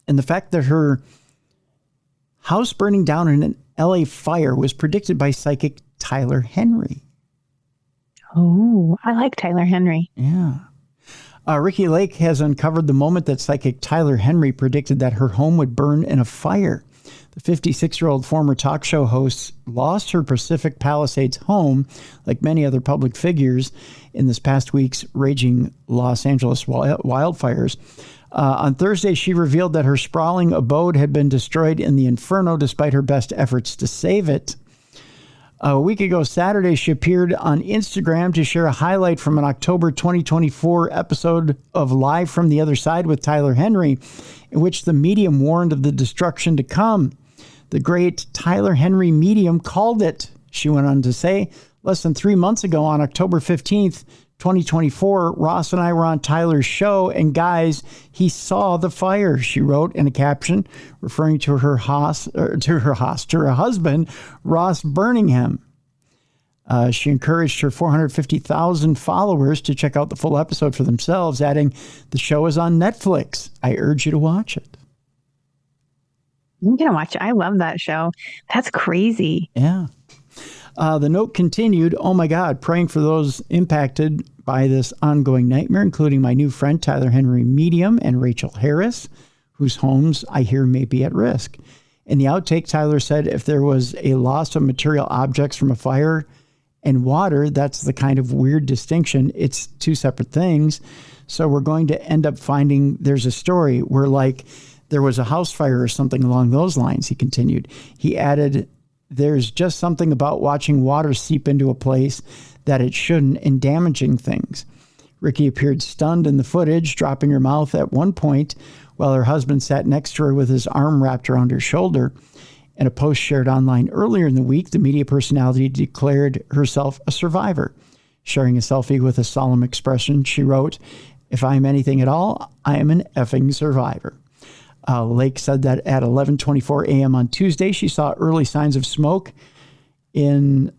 and the fact that her house burning down in an LA fire was predicted by psychic Tyler Henry. Oh, I like Tyler Henry. Yeah. Ricky Lake has uncovered the moment that psychic Tyler Henry predicted that her home would burn in a fire. The 56-year-old former talk show host lost her Pacific Palisades home, like many other public figures, in this past week's raging Los Angeles wildfires. On Thursday, she revealed that her sprawling abode had been destroyed in the inferno despite her best efforts to save it. A week ago, Saturday, she appeared on Instagram to share a highlight from an October 2024 episode of Live from the Other Side with Tyler Henry, in which the medium warned of the destruction to come. The great Tyler Henry medium called it, she went on to say. Less than 3 months ago, on October 15th, 2024, Ross and I were on Tyler's show, and guys, he saw the fire, she wrote in a caption referring to her husband, Ross Birmingham. She encouraged her 450,000 followers to check out the full episode for themselves, adding, "The show is on Netflix. I urge you to watch it." I'm going to watch it. I love that show. That's crazy. Yeah. The note continued, "Oh my God, praying for those impacted by this ongoing nightmare, including my new friend, Tyler Henry Medium, and Rachel Harris, whose homes I hear may be at risk." In the outtake, Tyler said, "If there was a loss of material objects from a fire and water, that's the kind of weird distinction. It's two separate things. So we're going to end up finding there's a story where like there was a house fire or something along those lines," he continued. He added, "There's just something about watching water seep into a place that it shouldn't and damaging things." Ricky appeared stunned in the footage, dropping her mouth at one point while her husband sat next to her with his arm wrapped around her shoulder. In a post shared online earlier in the week, the media personality declared herself a survivor. Sharing a selfie with a solemn expression, she wrote, "If I am anything at all, I am an effing survivor." Lake said that at 11:24 a.m. on Tuesday, she saw early signs of smoke in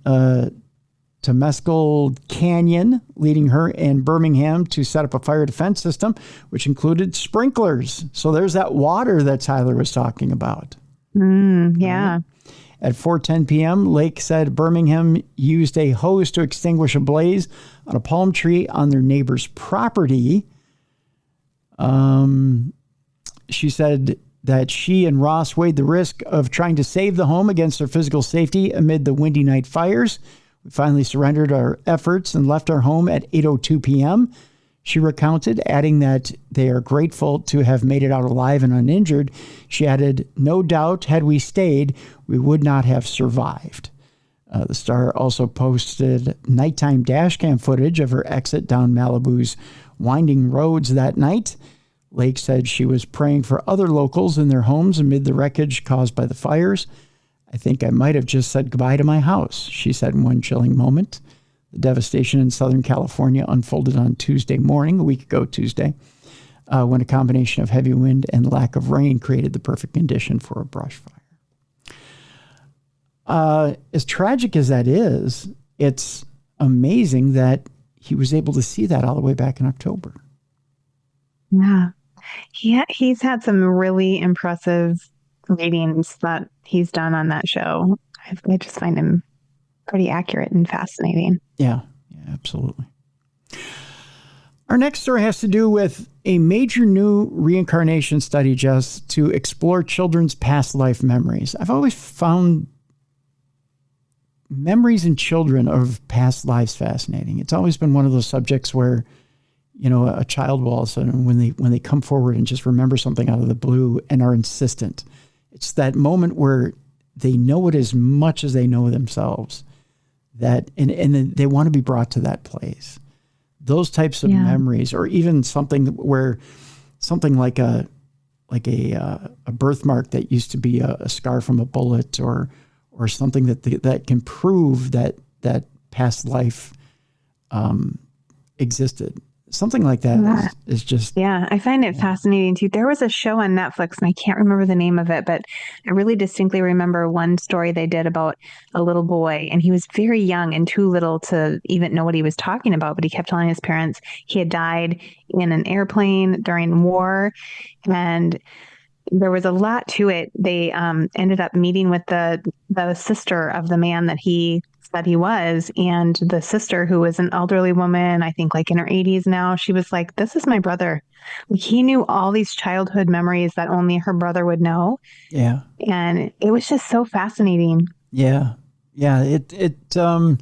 Temescal Canyon, leading her and Birmingham to set up a fire defense system, which included sprinklers. So there's that water that Tyler was talking about. Yeah. At 4:10 p.m., Lake said Birmingham used a hose to extinguish a blaze on a palm tree on their neighbor's property. She said that she and Ross weighed the risk of trying to save the home against their physical safety amid the windy night fires. "We finally surrendered our efforts and left our home at 8:02 p.m., she recounted, adding that they are grateful to have made it out alive and uninjured. She added, "No doubt, had we stayed, we would not have survived." The star also posted nighttime dash cam footage of her exit down Malibu's winding roads that night. Lake said she was praying for other locals in their homes amid the wreckage caused by the fires. "I think I might have just said goodbye to my house," she said in one chilling moment. The devastation in Southern California unfolded on Tuesday morning, a week ago Tuesday, when a combination of heavy wind and lack of rain created the perfect condition for a brush fire. As tragic as that is, it's amazing that he was able to see that all the way back in October. Yeah. He's had some really impressive readings that he's done on that show. I just find him pretty accurate and fascinating. Yeah, absolutely. Our next story has to do with a major new reincarnation study, Jess, to explore children's past life memories. I've always found memories in children of past lives fascinating. It's always been one of those subjects where, you know, a child will all of a sudden, when they come forward and just remember something out of the blue and are insistent, it's that moment where they know it as much as they know themselves, that and then they want to be brought to that place. Those types of memories, or even something where something like a birthmark that used to be a scar from a bullet, or something that can prove that past life existed. Something like that is just... Yeah, I find it fascinating too. There was a show on Netflix, and I can't remember the name of it, but I really distinctly remember one story they did about a little boy, and he was very young and too little to even know what he was talking about, but he kept telling his parents he had died in an airplane during war, and there was a lot to it. They ended up meeting with the sister of the man that he said he was, and the sister, who was an elderly woman, I think like in her 80s now, she was like, "This is my brother." Like, he knew all these childhood memories that only her brother would know. Yeah. And it was just so fascinating. Yeah. I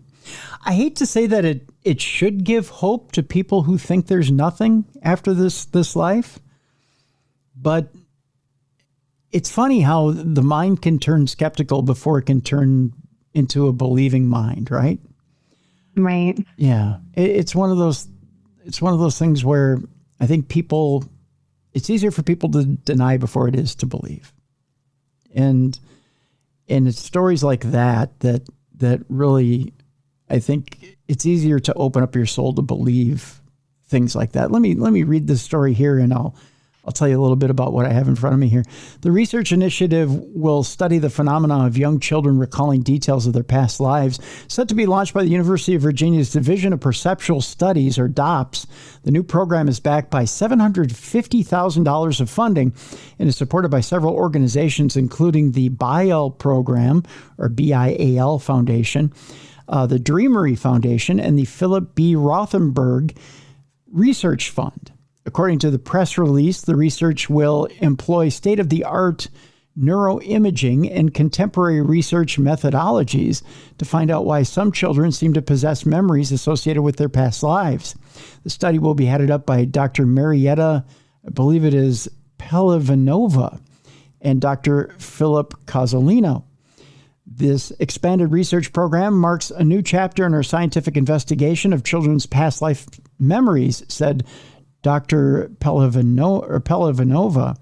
hate to say that it should give hope to people who think there's nothing after this life, but it's funny how the mind can turn skeptical before it can turn into a believing mind, right? Right. Yeah. It's one of those things where I think it's easier for people to deny before it is to believe. And it's stories like that really, I think it's easier to open up your soul to believe things like that. Let me read this story here, and I'll tell you a little bit about what I have in front of me here. The research initiative will study the phenomenon of young children recalling details of their past lives. Set to be launched by the University of Virginia's Division of Perceptual Studies, or DOPS. The new program is backed by $750,000 of funding and is supported by several organizations, including the BIAL program, or BIAL Foundation, the Dreamery Foundation, and the Philip B. Rothenberg Research Fund. According to the press release, the research will employ state-of-the-art neuroimaging and contemporary research methodologies to find out why some children seem to possess memories associated with their past lives. The study will be headed up by Dr. Marietta, I believe it is Pelivanova, and Dr. Philip Cozzolino. This expanded research program marks a new chapter in our scientific investigation of children's past life memories, said Dr. Pelivanova.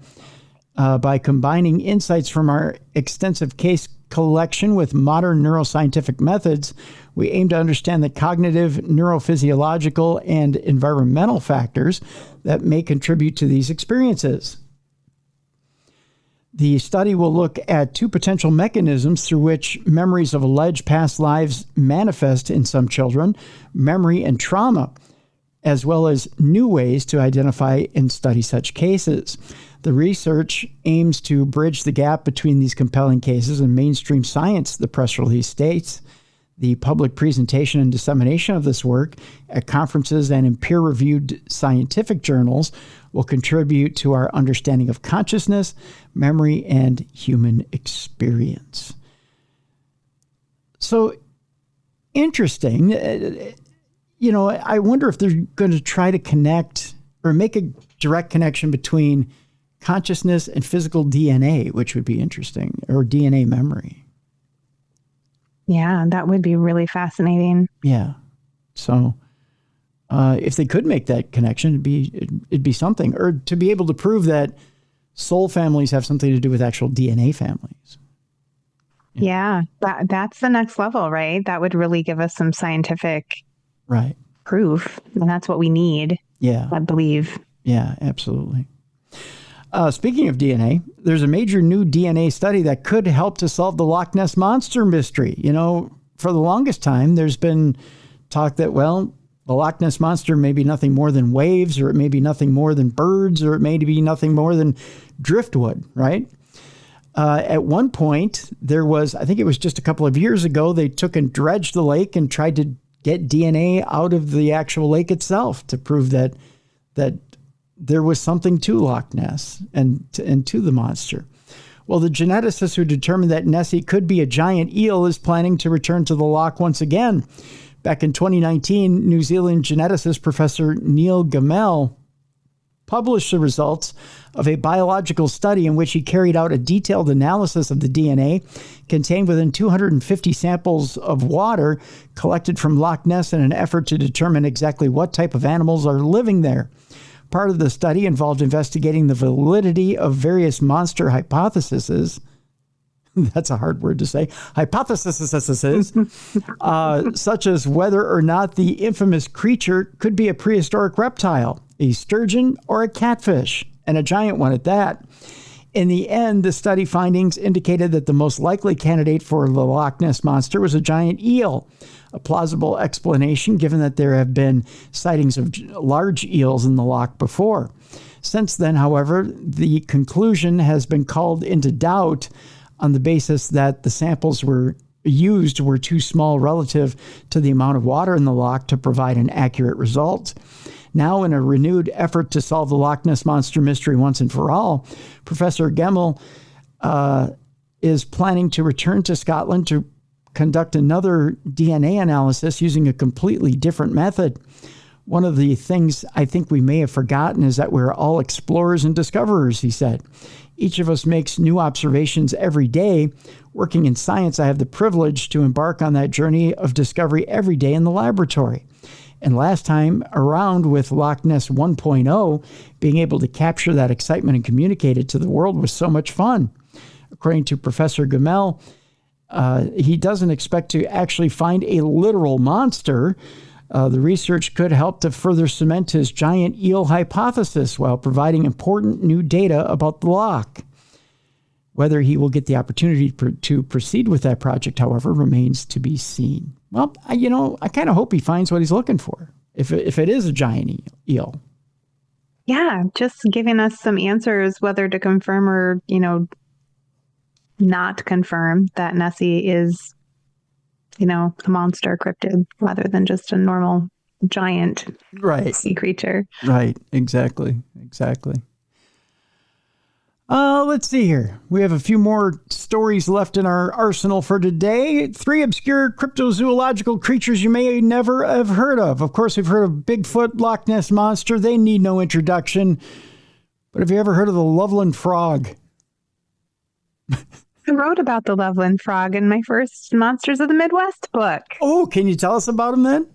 By combining insights from our extensive case collection with modern neuroscientific methods, we aim to understand the cognitive, neurophysiological, and environmental factors that may contribute to these experiences. The study will look at two potential mechanisms through which memories of alleged past lives manifest in some children: memory and trauma, as well as new ways to identify and study such cases. The research aims to bridge the gap between these compelling cases and mainstream science, the press release states. The public presentation and dissemination of this work at conferences and in peer-reviewed scientific journals will contribute to our understanding of consciousness, memory, and human experience. So, interesting. I wonder if they're going to try to connect or make a direct connection between consciousness and physical DNA, which would be interesting, or DNA memory. Yeah, that would be really fascinating. Yeah. So if they could make that connection, it'd be something. Or to be able to prove that soul families have something to do with actual DNA families. Yeah, that's the next level, right? That would really give us some scientific Right. proof, and that's what we need. Yeah. I believe. Yeah, absolutely. Speaking of DNA, there's a major new DNA study that could help to solve the Loch Ness Monster mystery. You know, for the longest time, there's been talk that, well, the Loch Ness Monster may be nothing more than waves, or it may be nothing more than birds, or it may be nothing more than driftwood, right? At one point, there was, I think it was just a couple of years ago, they took and dredged the lake and tried to get DNA out of the actual lake itself to prove that there was something to Loch Ness and to the monster. Well, the geneticist who determined that Nessie could be a giant eel is planning to return to the loch once again. Back in 2019, New Zealand geneticist Professor Neil Gamel published the results of a biological study in which he carried out a detailed analysis of the DNA contained within 250 samples of water collected from Loch Ness in an effort to determine exactly what type of animals are living there. Part of the study involved investigating the validity of various monster hypotheses. That's a hard word to say. Hypotheses, such as whether or not the infamous creature could be a prehistoric reptile, a sturgeon, or a catfish, and a giant one at that. In the end, the study findings indicated that the most likely candidate for the Loch Ness Monster was a giant eel, a plausible explanation given that there have been sightings of large eels in the loch before. Since then, however, the conclusion has been called into doubt on the basis that the samples were too small relative to the amount of water in the loch to provide an accurate result. Now, in a renewed effort to solve the Loch Ness Monster mystery once and for all, Professor Gemmell is planning to return to Scotland to conduct another DNA analysis using a completely different method. One of the things I think we may have forgotten is that we're all explorers and discoverers, he said. Each of us makes new observations every day. Working in science, I have the privilege to embark on that journey of discovery every day in the laboratory. And last time around with Loch Ness 1.0, being able to capture that excitement and communicate it to the world was so much fun. According to Professor Gamel, he doesn't expect to actually find a literal monster. The research could help to further cement his giant eel hypothesis while providing important new data about the loch. Whether he will get the opportunity to proceed with that project, however, remains to be seen. Well, I kind of hope he finds what he's looking for, if it is a giant eel. Yeah, just giving us some answers, whether to confirm or, not confirm that Nessie is, a monster cryptid rather than just a normal giant sea creature. Right, exactly. Let's see here. We have a few more stories left in our arsenal for today. 3 obscure cryptozoological creatures you may never have heard of. Of course, we've heard of Bigfoot, Loch Ness Monster. They need no introduction. But have you ever heard of the Loveland Frog? I wrote about the Loveland Frog in my first Monsters of the Midwest book. Oh, can you tell us about him then?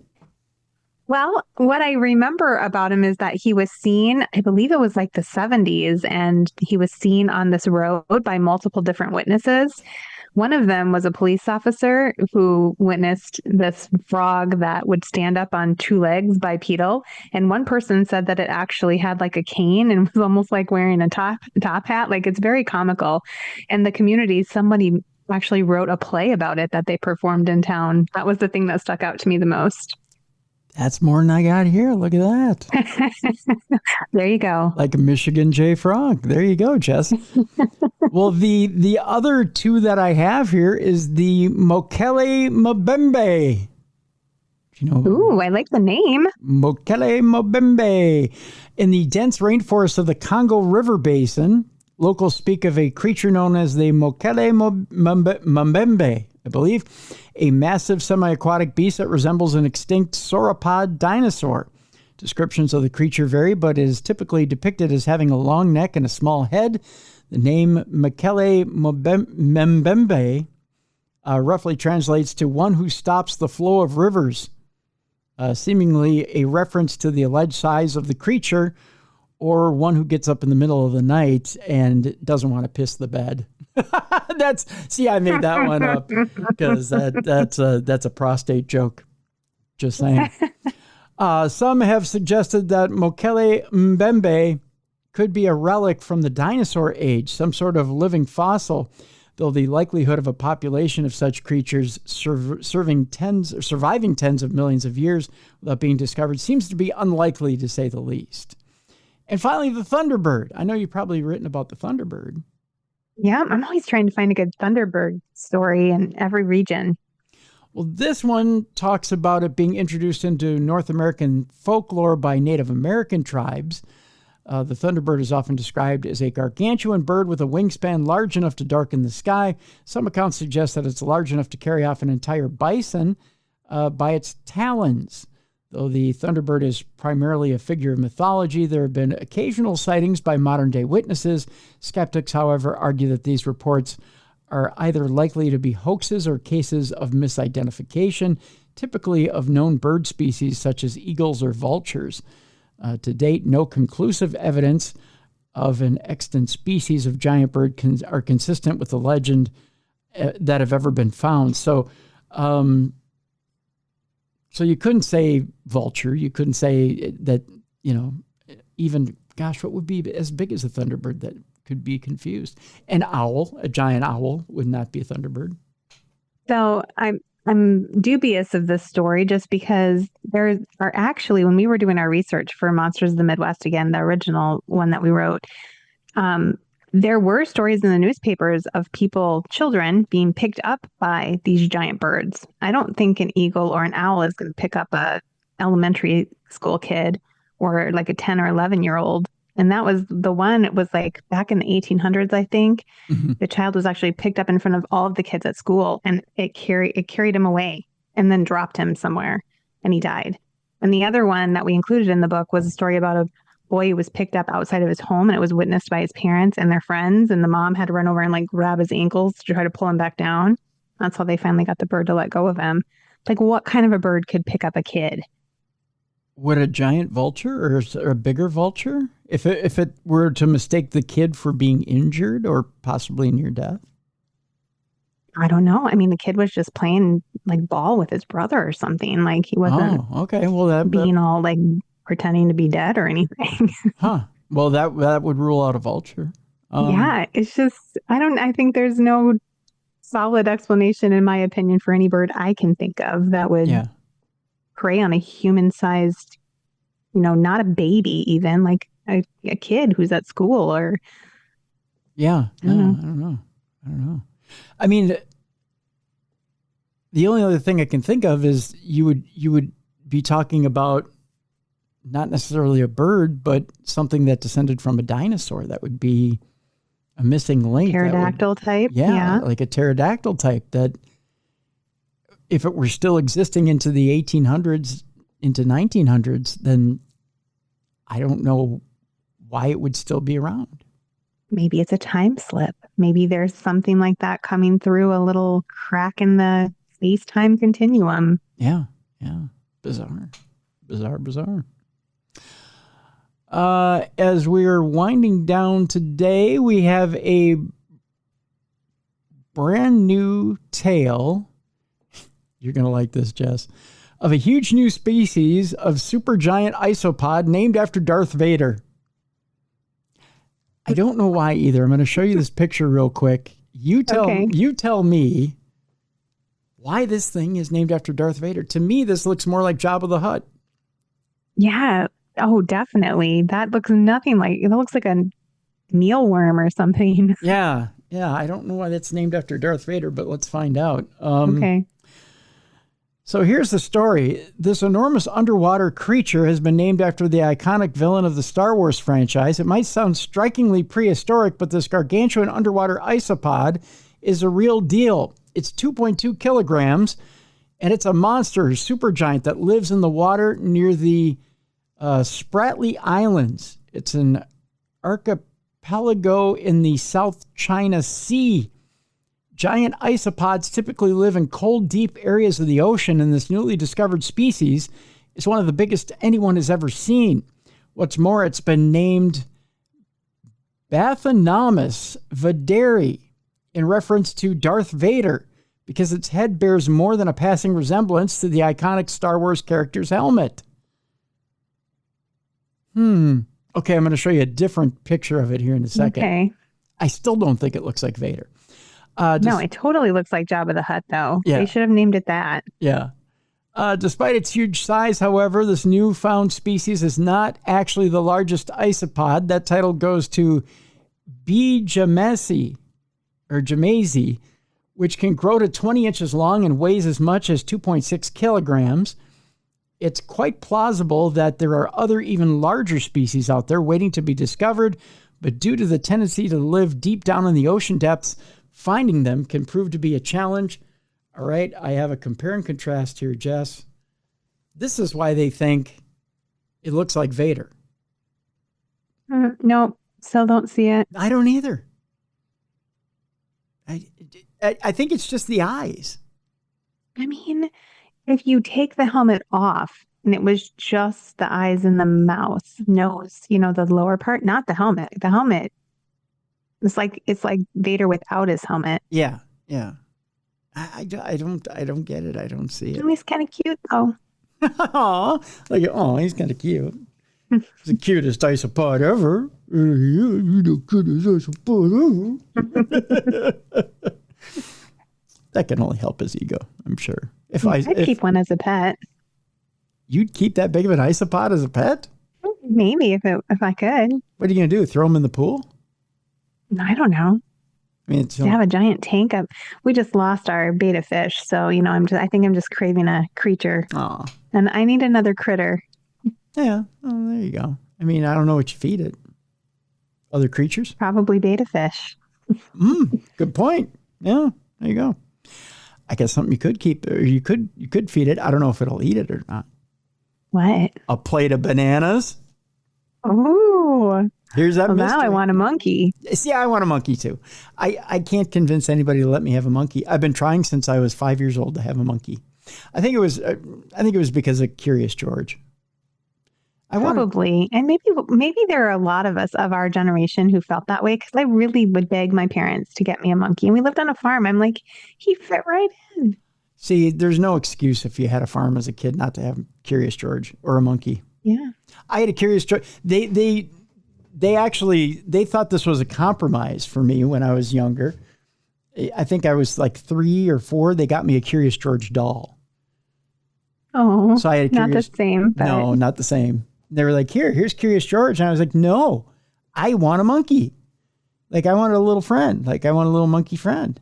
Well, what I remember about him is that he was seen, I believe it was like the 70s, and he was seen on this road by multiple different witnesses. One of them was a police officer who witnessed this frog that would stand up on 2 legs bipedal. And one person said that it actually had like a cane and was almost like wearing a top hat. Like, it's very comical. And the community, somebody actually wrote a play about it that they performed in town. That was the thing that stuck out to me the most. That's more than I got here. Look at that. There you go. Like a Michigan J Frog. There you go, Jess. Well, the other 2 that I have here is the Mokele Mbembe. Ooh, I like the name. Mokele Mbembe. In the dense rainforest of the Congo River Basin, locals speak of a creature known as the Mokele Mbembe, I believe, a massive semi-aquatic beast that resembles an extinct sauropod dinosaur. Descriptions of the creature vary, but is typically depicted as having a long neck and a small head. The name Mokele Mbembe roughly translates to one who stops the flow of rivers, seemingly a reference to the alleged size of the creature, or one who gets up in the middle of the night and doesn't want to piss the bed. I made that one up because that's a prostate joke. Just saying. Some have suggested that Mokele Mbembe could be a relic from the dinosaur age, some sort of living fossil, though the likelihood of a population of such creatures surviving tens of millions of years without being discovered seems to be unlikely, to say the least. And finally, the Thunderbird. I know you've probably written about the Thunderbird. Yeah, I'm always trying to find a good Thunderbird story in every region. Well, this one talks about it being introduced into North American folklore by Native American tribes. The Thunderbird is often described as a gargantuan bird with a wingspan large enough to darken the sky. Some accounts suggest that it's large enough to carry off an entire bison by its talons. Though the Thunderbird is primarily a figure of mythology, there have been occasional sightings by modern-day witnesses. Skeptics, however, argue that these reports are either likely to be hoaxes or cases of misidentification, typically of known bird species such as eagles or vultures. To date, no conclusive evidence of an extant species of giant bird are consistent with the legend that have ever been found. So you couldn't say vulture. You couldn't say that, even, gosh, what would be as big as a thunderbird that could be confused? An owl, a giant owl, would not be a thunderbird. So I'm dubious of this story just because there are actually, when we were doing our research for Monsters of the Midwest, again, the original one that we wrote, there were stories in the newspapers of children being picked up by these giant birds. I don't think an eagle or an owl is going to pick up a elementary school kid or like a 10 or 11-year-old. And that was the one, it was like back in the 1800s, I think. Mm-hmm. The child was actually picked up in front of all of the kids at school, and it carried him away and then dropped him somewhere, and he died. And the other one that we included in the book was a story about a boy who was picked up outside of his home, and it was witnessed by his parents and their friends, and the mom had to run over and like grab his ankles to try to pull him back down. That's how they finally got the bird to let go of him. Like, what kind of a bird could pick up a kid? Would a giant vulture or a bigger vulture, if it were to mistake the kid for being injured or possibly near death? I don't know. I mean, the kid was just playing like ball with his brother or something. Like, he wasn't okay. Well, that all like pretending to be dead or anything. Huh. Well, that would rule out a vulture. Yeah, it's just, I think there's no solid explanation, in my opinion, for any bird I can think of that would prey on a human-sized, not a baby even, like a kid who's at school or... Yeah, I don't know. I mean, the only other thing I can think of is you would be talking about not necessarily a bird, but something that descended from a dinosaur. That would be a missing link. Pterodactyl type? Yeah, like a pterodactyl type that if it were still existing into the 1800s, into 1900s, then I don't know why it would still be around. Maybe it's a time slip. Maybe there's something like that coming through a little crack in the space-time continuum. Yeah. Bizarre. As we're winding down today, we have a brand new tale. You're going to like this, Jess. Of a huge new species of supergiant isopod named after Darth Vader. I don't know why either. I'm going to show you this picture real quick. You tell me why this thing is named after Darth Vader. To me, this looks more like Jabba the Hutt. Yeah. Oh, definitely. That looks nothing like, it looks like a mealworm or something. Yeah. I don't know why that's named after Darth Vader, but let's find out. Okay. So here's the story. This enormous underwater creature has been named after the iconic villain of the Star Wars franchise. It might sound strikingly prehistoric, but this gargantuan underwater isopod is a real deal. It's 2.2 kilograms, and it's a monster, supergiant that lives in the water near the Spratly Islands. It's an archipelago in the South China Sea. Giant isopods typically live in cold, deep areas of the ocean, and this newly discovered species is one of the biggest anyone has ever seen. What's more, it's been named Bathanomus vaderi in reference to Darth Vader, because its head bears more than a passing resemblance to the iconic Star Wars character's helmet. Okay, I'm going to show you a different picture of it here in a second. Okay. I still don't think it looks like Vader. No, it totally looks like Jabba the Hutt, though. Yeah. They should have named it that. Yeah. Despite its huge size, however, this newfound species is not actually the largest isopod. That title goes to B. jamesi, which can grow to 20 inches long and weighs as much as 2.6 kilograms. It's quite plausible that there are other even larger species out there waiting to be discovered, but due to the tendency to live deep down in the ocean depths, finding them can prove to be a challenge. All right, I have a compare and contrast here, Jess. This is why they think it looks like Vader. Nope, still don't see it. I don't either. I think it's just the eyes. I mean, if you take the helmet off and it was just the eyes and the mouth, nose, the lower part, not the helmet. The helmet, it's like Vader without his helmet. Yeah. I don't get it. I don't see it. He's kind of cute though. He's kind of cute. He's the cutest isopod ever. You're the cutest isopod ever. That can only help his ego, I'm sure. I'd keep one as a pet. You'd keep that big of an isopod as a pet? Maybe if I could. What are you gonna do? Throw him in the pool? I don't know. I mean, to have a giant tank up. We just lost our betta fish, so I think I'm just craving a creature. Aw. And I need another critter. Yeah. Oh, there you go. I mean, I don't know what you feed it. Other creatures? Probably betta fish. Good point. Yeah, there you go. I guess something you could keep, or you could feed it. I don't know if it'll eat it or not. What? A plate of bananas. Oh. Here's that mystery. Now I want a monkey. See, I want a monkey too. I can't convince anybody to let me have a monkey. I've been trying since I was 5 years old to have a monkey. I think it was because of Curious George. Probably. And maybe there are a lot of us of our generation who felt that way, because I really would beg my parents to get me a monkey. And we lived on a farm. I'm like, he fit right in. See, there's no excuse if you had a farm as a kid not to have Curious George or a monkey. Yeah. I had a Curious George. They thought this was a compromise for me when I was younger. I think I was like 3 or 4. They got me a Curious George doll. Oh, so I had not the same. But... No, not the same. They were like, here's Curious George. And I was like, no, I want a monkey. Like, I wanted a little friend. Like, I want a little monkey friend.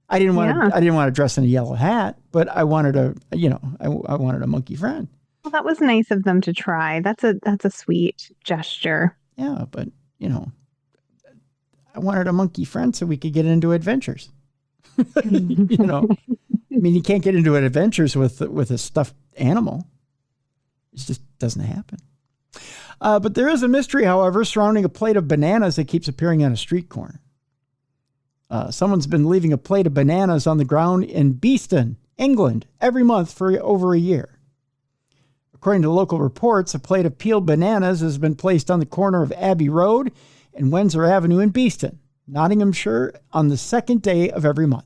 I didn't want to dress in a yellow hat, but I wanted I wanted a monkey friend. Well, that was nice of them to try. That's a sweet gesture. Yeah, but I wanted a monkey friend so we could get into adventures. I mean, you can't get into adventures with a stuffed animal. It just doesn't happen. But there is a mystery, however, surrounding a plate of bananas that keeps appearing on a street corner. Someone's been leaving a plate of bananas on the ground in Beeston, England, every month for over a year. According to local reports, a plate of peeled bananas has been placed on the corner of Abbey Road and Windsor Avenue in Beeston, Nottinghamshire, on the second day of every month.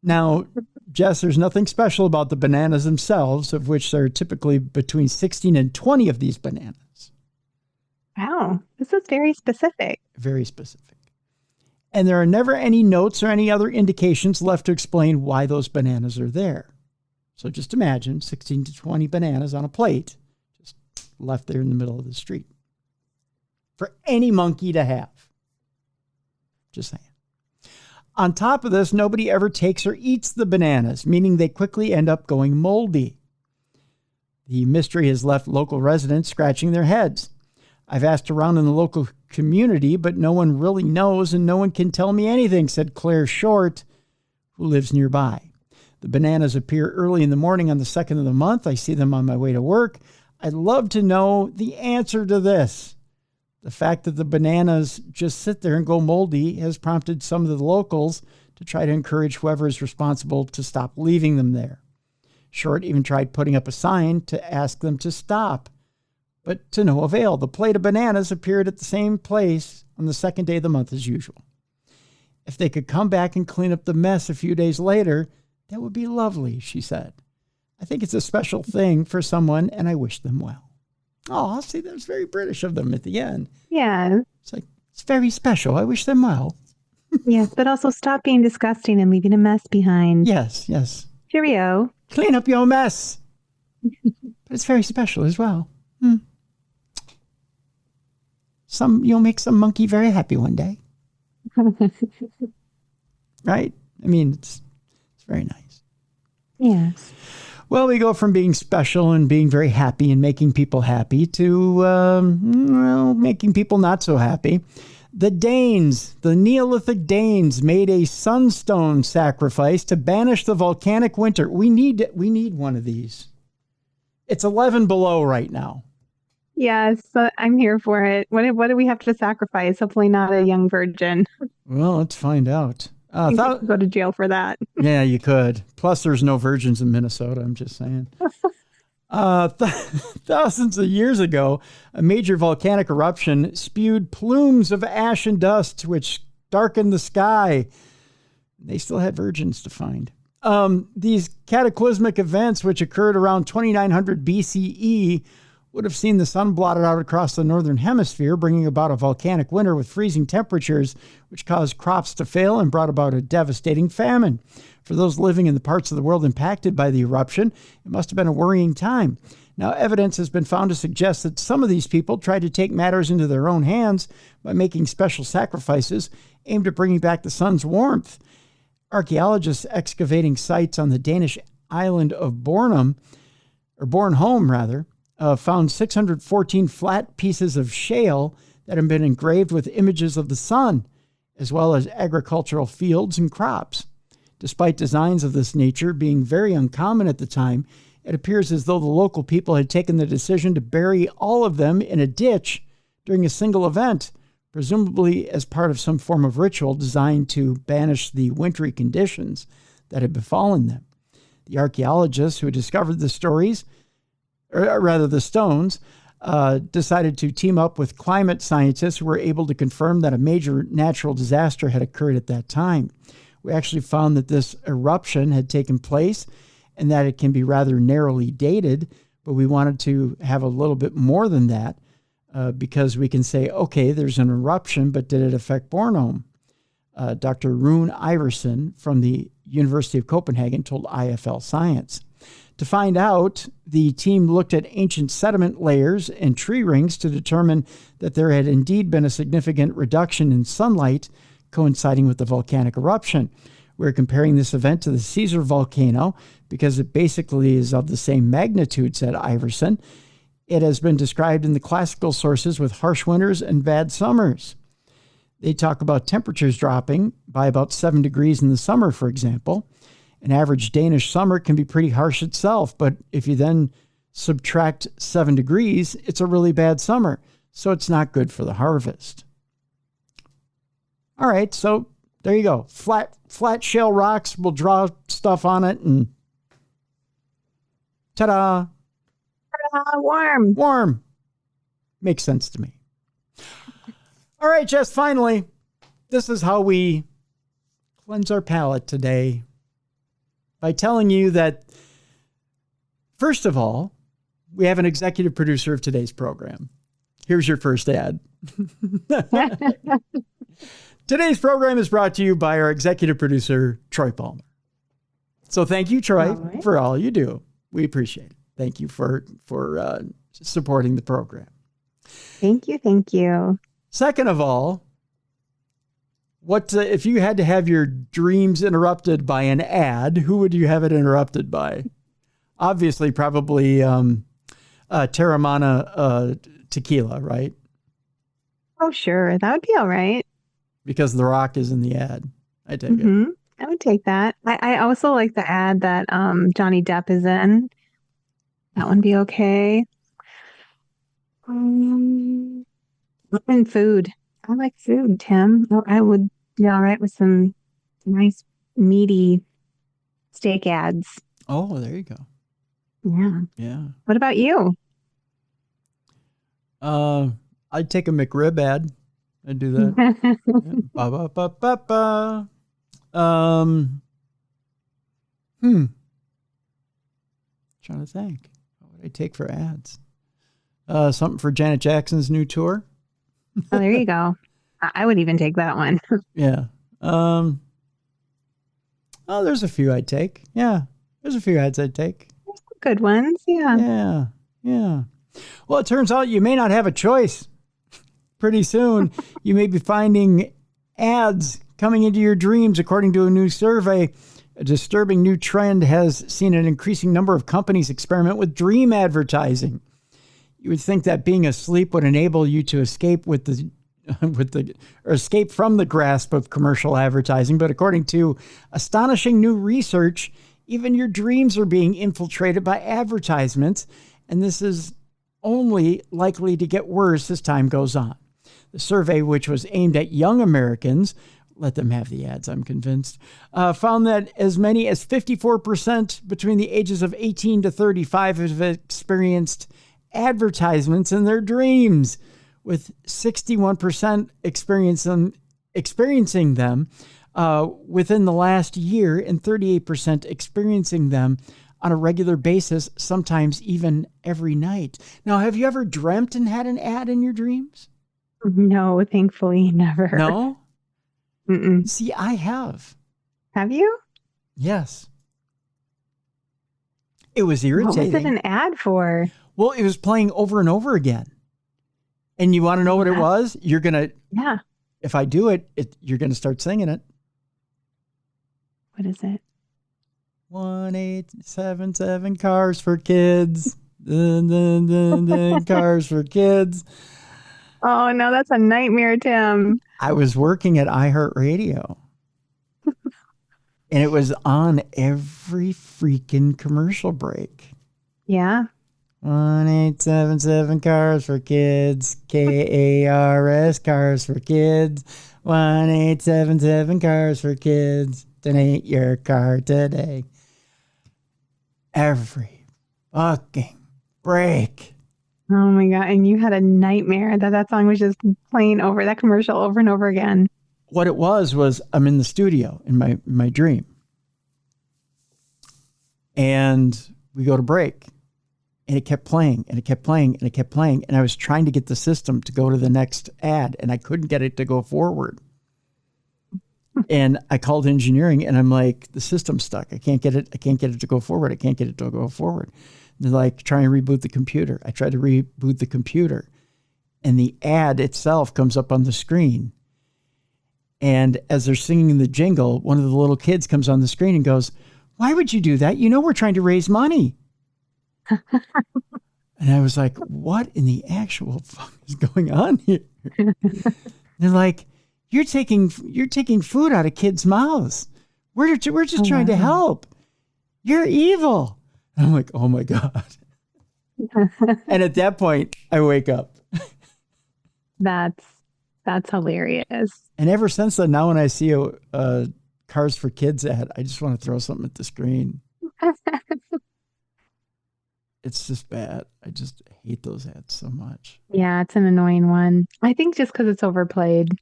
Now, Jess, there's nothing special about the bananas themselves, of which there are typically between 16 and 20 of these bananas. Wow, this is very specific. Very specific. And there are never any notes or any other indications left to explain why those bananas are there. So just imagine 16 to 20 bananas on a plate, just left there in the middle of the street. For any monkey to have. Just saying. On top of this, nobody ever takes or eats the bananas, meaning they quickly end up going moldy. The mystery has left local residents scratching their heads. I've asked around in the local community, but no one really knows and no one can tell me anything, said Claire Short, who lives nearby. The bananas appear early in the morning on the 2nd of the month. I see them on my way to work. I'd love to know the answer to this. The fact that the bananas just sit there and go moldy has prompted some of the locals to try to encourage whoever is responsible to stop leaving them there. Short even tried putting up a sign to ask them to stop, but to no avail. The plate of bananas appeared at the same place on the second day of the month as usual. If they could come back and clean up the mess a few days later, that would be lovely, she said. I think it's a special thing for someone, and I wish them well. Oh, see, that's very British of them at the end. Yeah. It's like, it's very special. I wish them well. Yes, but also stop being disgusting and leaving a mess behind. Yes, yes. Cheerio. Clean up your mess. But it's very special as well. You'll make some monkey very happy one day. Right? I mean, it's very nice. Yes. Well, we go from being special and being very happy and making people happy to, making people not so happy. The Danes, the Neolithic Danes, made a sunstone sacrifice to banish the volcanic winter. We need one of these. It's 11 below right now. Yes, but I'm here for it. What do we have to sacrifice? Hopefully not a young virgin. Well, let's find out. You could go to jail for that. Yeah, you could. Plus, there's no virgins in Minnesota, I'm just saying. Thousands of years ago, a major volcanic eruption spewed plumes of ash and dust, which darkened the sky. They still had virgins to find. These cataclysmic events, which occurred around 2900 BCE, would have seen the sun blotted out across the northern hemisphere, bringing about a volcanic winter with freezing temperatures, which caused crops to fail and brought about a devastating famine. For those living in the parts of the world impacted by the eruption, it must have been a worrying time. Now, evidence has been found to suggest that some of these people tried to take matters into their own hands by making special sacrifices aimed at bringing back the sun's warmth. Archaeologists excavating sites on the Danish island of Bornholm, found 614 flat pieces of shale that had been engraved with images of the sun, as well as agricultural fields and crops. Despite designs of this nature being very uncommon at the time, it appears as though the local people had taken the decision to bury all of them in a ditch during a single event, presumably as part of some form of ritual designed to banish the wintry conditions that had befallen them. The archaeologists who discovered the stones, decided to team up with climate scientists who were able to confirm that a major natural disaster had occurred at that time. We actually found that this eruption had taken place and that it can be rather narrowly dated, but we wanted to have a little bit more than that because we can say, okay, there's an eruption, but did it affect Bornholm? Dr. Rune Iversen from the University of Copenhagen told IFL Science. To find out, the team looked at ancient sediment layers and tree rings to determine that there had indeed been a significant reduction in sunlight coinciding with the volcanic eruption. We're comparing this event to the Caesar volcano because it basically is of the same magnitude, said Iversen. It has been described in the classical sources with harsh winters and bad summers. They talk about temperatures dropping by about 7 degrees in the summer, for example. An average Danish summer can be pretty harsh itself, but if you then subtract 7 degrees, it's a really bad summer. So it's not good for the harvest. All right, so there you go. Flat shale rocks, we'll draw stuff on it and ta-da. Warm. Warm. Makes sense to me. All right, Jess, finally, this is how we cleanse our palate today by telling you that, first of all, we have an executive producer of today's program. Here's your first ad. Today's program is brought to you by our executive producer, Troy Palmer. So thank you, Troy, for all you do. We appreciate it. Thank you for supporting the program. Thank you. Thank you. Second of all, what if you had to have your dreams interrupted by an ad, who would you have it interrupted by? Obviously, probably Terramana tequila, right? Oh, sure. That would be all right. Because The Rock is in the ad. I take it. I would take that. I also like the ad that Johnny Depp is in. That would be okay. And food. I like food, Tim. I would be all right with some nice meaty steak ads. Oh, there you go. Yeah. Yeah. What about you? I'd take a McRib ad. I do that. Ba, ba, ba, ba, ba. Trying to think. What would I take for ads? Something for Janet Jackson's new tour. Oh, there you go. I would even take that one. Yeah. Oh, there's a few I'd take. Yeah. There's a few ads I'd take. Good ones. Yeah. Yeah. Yeah. Well, it turns out you may not have a choice. Pretty soon, you may be finding ads coming into your dreams, according to a new survey. A disturbing new trend has seen an increasing number of companies experiment with dream advertising. You would think that being asleep would enable you to escape or escape from the grasp of commercial advertising, but according to astonishing new research, even your dreams are being infiltrated by advertisements, and this is only likely to get worse as time goes on. The survey, which was aimed at young Americans, let them have the ads, I'm convinced, found that as many as 54% between the ages of 18 to 35 have experienced advertisements in their dreams, with 61% experiencing them within the last year and 38% experiencing them on a regular basis, sometimes even every night. Now, have you ever dreamt and had an ad in your dreams? No, thankfully, never. No? Mm-mm. See, I have. Have you? Yes. It was irritating. What was it an ad for? Well, it was playing over and over again. And you want to know what it was? You're going to, yeah. If I do it, you're going to start singing it. What is it? 1877 cars for kids. Dun, dun, dun, dun, cars for kids. Oh, no, that's a nightmare, Tim. I was working at iHeartRadio. And it was on every freaking commercial break. Yeah. 1877 cars for kids. KARS cars for kids. 1877 cars for kids. Donate your car today. Every fucking break. Oh my God. And you had a nightmare that song was just playing over that commercial over and over again. What it was I'm in the studio in my dream. And we go to break. And it kept playing and it kept playing and it kept playing. And I was trying to get the system to go to the next ad and I couldn't get it to go forward. And I called engineering and I'm like, the system's stuck. I can't get it to go forward. I can't get it to go forward. And they're like, try and reboot the computer. I tried to reboot the computer and the ad itself comes up on the screen. And as they're singing the jingle, one of the little kids comes on the screen and goes, why would you do that? You know, we're trying to raise money. And I was like, what in the actual fuck is going on here? They're like, you're taking food out of kids' mouths. We're just trying to help. You're evil. And I'm like, oh my God. And at that point, I wake up. That's hilarious. And ever since then, now when I see a Cars for Kids ad, I just want to throw something at the screen. It's just bad. I just hate those ads so much. Yeah, it's an annoying one. I think just because it's overplayed.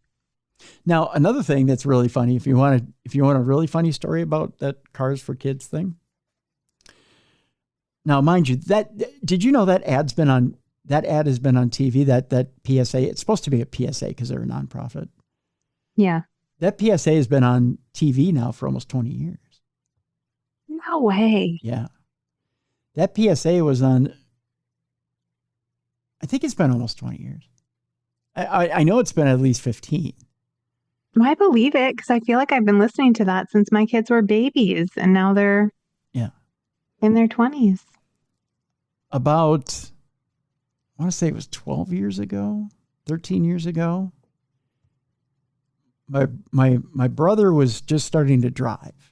Now, another thing that's really funny, if you want a really funny story about that Cars for Kids thing. Now, mind you, did you know that ad has been on TV, that PSA? It's supposed to be a PSA because they're a nonprofit. Yeah. That PSA has been on TV now for almost 20 years. No way. Yeah. That PSA was on, I think it's been almost 20 years. I know it's been at least 15. I believe it because I feel like I've been listening to that since my kids were babies and now they're in their 20s. About, I want to say it was 12 years ago, 13 years ago. My brother was just starting to drive.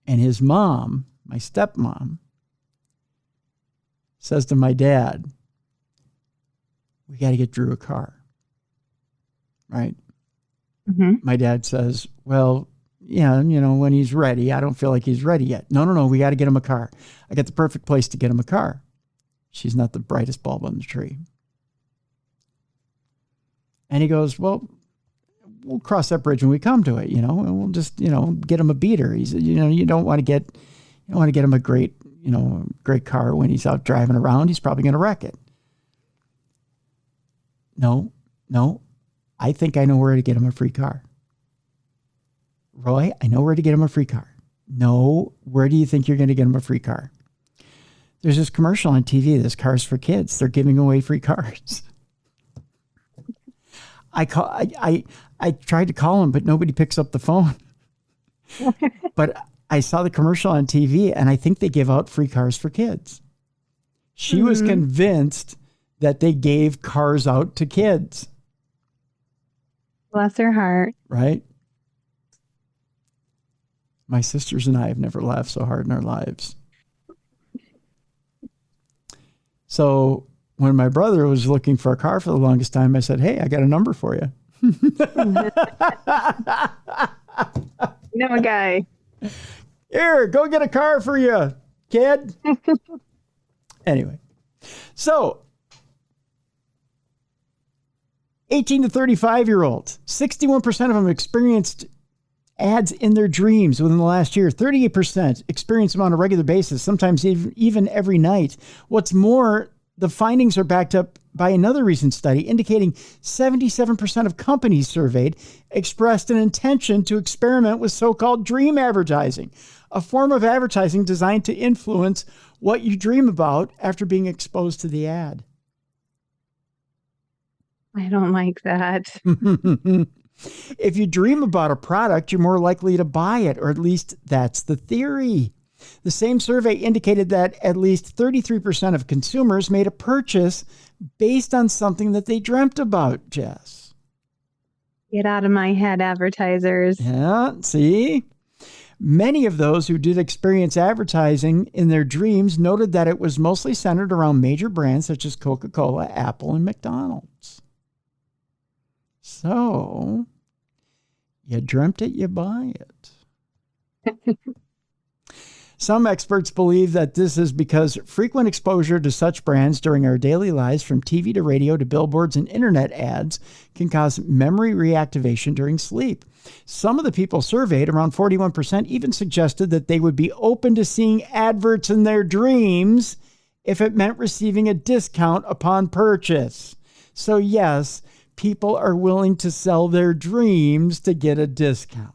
And his mom, my stepmom, says to my dad, we got to get Drew a car. Right? Mm-hmm. My dad says, well, yeah, when he's ready. I don't feel like he's ready yet. No, we got to get him a car. I got the perfect place to get him a car. She's not the brightest bulb on the tree. And he goes, well, we'll cross that bridge when we come to it, and we'll just, get him a beater. He said, you don't want to get him a great car when he's out driving around. He's probably going to wreck it. No, I think I know where to get him a free car. Roy, I know where to get him a free car. No, where do you think you're going to get him a free car? There's this commercial on TV, this Cars for Kids. They're giving away free cars. I tried to call him, but nobody picks up the phone. But I saw the commercial on TV, and I think they give out free cars for kids. She was convinced that they gave cars out to kids. Bless her heart. Right? My sisters and I have never laughed so hard in our lives. So when my brother was looking for a car for the longest time, I said, hey, I got a number for you. No, guy. Here, go get a car for you, kid. Anyway, so 18 to 35-year-olds, 61% of them experienced ads in their dreams within the last year. 38% experience them on a regular basis, sometimes even every night. What's more, the findings are backed up by another recent study indicating 77% of companies surveyed expressed an intention to experiment with so-called dream advertising, a form of advertising designed to influence what you dream about after being exposed to the ad. I don't like that. If you dream about a product, you're more likely to buy it, or at least that's the theory. The same survey indicated that at least 33% of consumers made a purchase based on something that they dreamt about, Jess. Get out of my head, advertisers. Yeah, see? Many of those who did experience advertising in their dreams noted that it was mostly centered around major brands such as Coca-Cola, Apple, and McDonald's. So, you dreamt it, you buy it. Some experts believe that this is because frequent exposure to such brands during our daily lives, from TV to radio to billboards and internet ads, can cause memory reactivation during sleep. Some of the people surveyed, around 41%, even suggested that they would be open to seeing adverts in their dreams if it meant receiving a discount upon purchase. So yes, people are willing to sell their dreams to get a discount.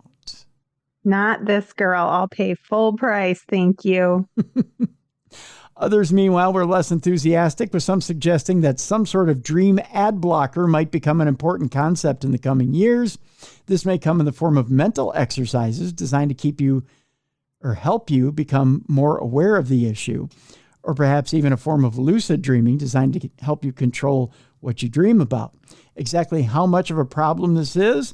Not this girl. I'll pay full price. Thank you. Others, meanwhile, were less enthusiastic, with some suggesting that some sort of dream ad blocker might become an important concept in the coming years. This may come in the form of mental exercises designed to keep you or help you become more aware of the issue, or perhaps even a form of lucid dreaming designed to help you control what you dream about. Exactly how much of a problem this is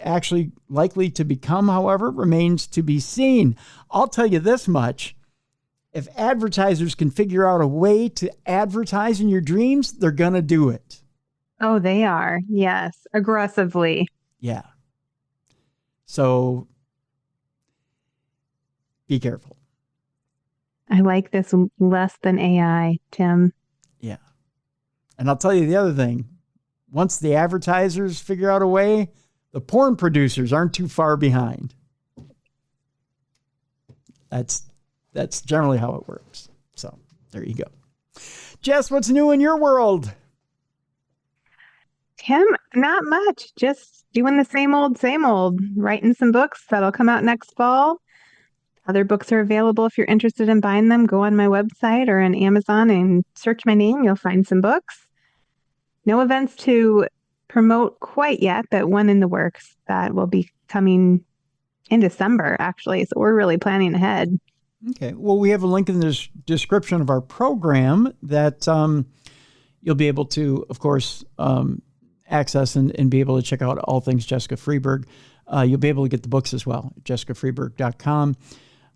actually likely to become, however, remains to be seen. I'll tell you this much. If advertisers can figure out a way to advertise in your dreams, they're going to do it. Oh, they are. Yes. Aggressively. Yeah. So be careful. I like this less than AI, Tim. Yeah. And I'll tell you the other thing. Once the advertisers figure out a way, the porn producers aren't too far behind. That's generally how it works. So there you go. Jess, what's new in your world? Tim, not much. Just doing the same old, writing some books that'll come out next fall. Other books are available if you're interested in buying them. Go on my website or on Amazon and search my name. You'll find some books. No events to promote quite yet, but one in the works that will be coming in December, actually. So we're really planning ahead. Okay. Well, we have a link in the description of our program that you'll be able to, of course, access and be able to check out all things Jessica Freeburg. You'll be able to get the books as well, jessicafreeburg.com.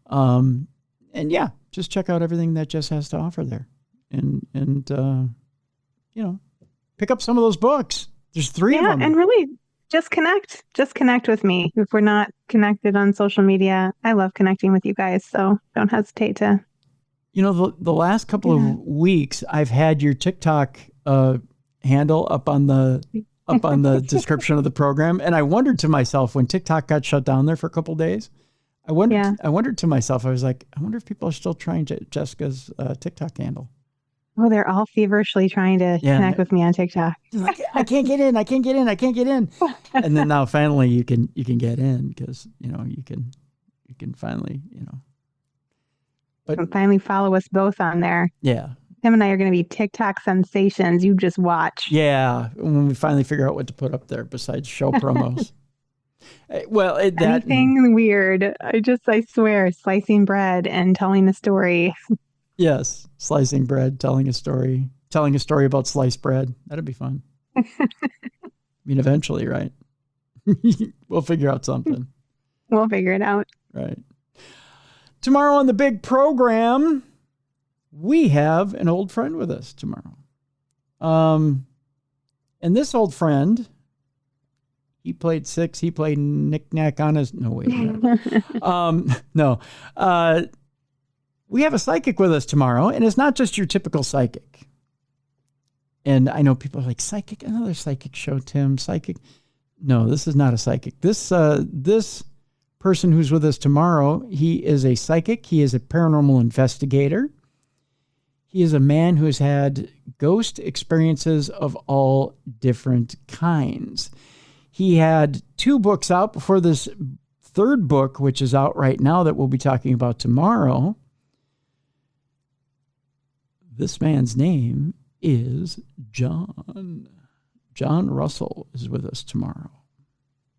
And yeah, just check out everything that Jess has to offer there. And pick up some of those books. There's 3 of them. Yeah, and really just connect. Just connect with me. If we're not connected on social media, I love connecting with you guys. So don't hesitate to. The last couple of weeks, I've had your TikTok handle up on the up on the description of the program. And I wondered to myself, when TikTok got shut down there for a couple of days, I wondered to myself, I was like, I wonder if people are still trying Jessica's TikTok handle. Oh, they're all feverishly trying to connect with me on TikTok. Like, I can't get in. And then now finally you can get in because, you can finally, But and finally follow us both on there. Yeah. Tim and I are going to be TikTok sensations. You just watch. Yeah. When we finally figure out what to put up there besides show promos. Well, anything weird. I swear, slicing bread and telling a story. Yes. Slicing bread, telling a story about sliced bread. That'd be fun. I mean, eventually, right? We'll figure out something. We'll figure it out. Right. Tomorrow on the big program, we have an old friend with us tomorrow. And this old friend, he played 6. He played knick-knack on his... No, wait. No. We have a psychic with us tomorrow, and it's not just your typical psychic. And I know people are like, psychic? Another psychic show, Tim. Psychic? No, this is not a psychic. This person who's with us tomorrow, he is a psychic. He is a paranormal investigator. He is a man who has had ghost experiences of all different kinds. He had 2 books out before this 3rd book, which is out right now that we'll be talking about tomorrow. This man's name is John. John Russell is with us tomorrow.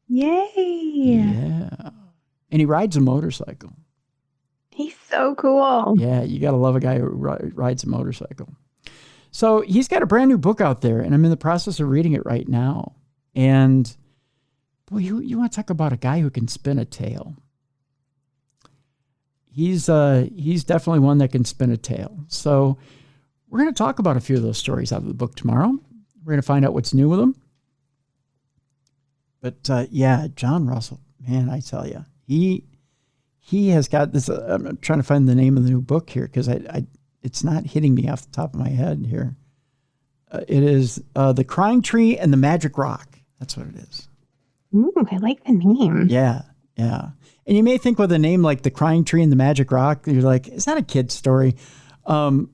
Yay! Yeah. And he rides a motorcycle. He's so cool. Yeah, you got to love a guy who rides a motorcycle. So he's got a brand new book out there, and I'm in the process of reading it right now. And boy, you want to talk about a guy who can spin a tale. He's definitely one that can spin a tale. So we're going to talk about a few of those stories out of the book tomorrow. We're going to find out what's new with them. But yeah, John Russell, man, I tell you, he has got this. I'm trying to find the name of the new book here because it's not hitting me off the top of my head here. It is The Crying Tree and the Magic Rock. That's what it is. Ooh, I like the name. Yeah. And you may think with a name like The Crying Tree and the Magic Rock, you're like, is that a kid's story?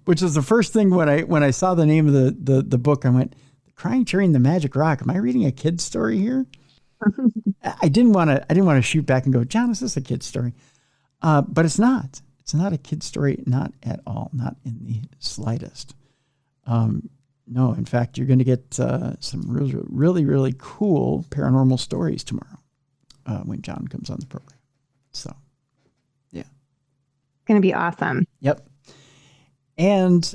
Which is the first thing when I saw the name of the book, I went, The Crying Tree and the Magic Rock. Am I reading a kid's story here? I didn't want to shoot back and go, John, is this a kid's story? But it's not. It's not a kid's story, not at all, not in the slightest. No, in fact, you're going to get some really, really cool paranormal stories tomorrow when John comes on the program. So, yeah. It's going to be awesome. Yep. And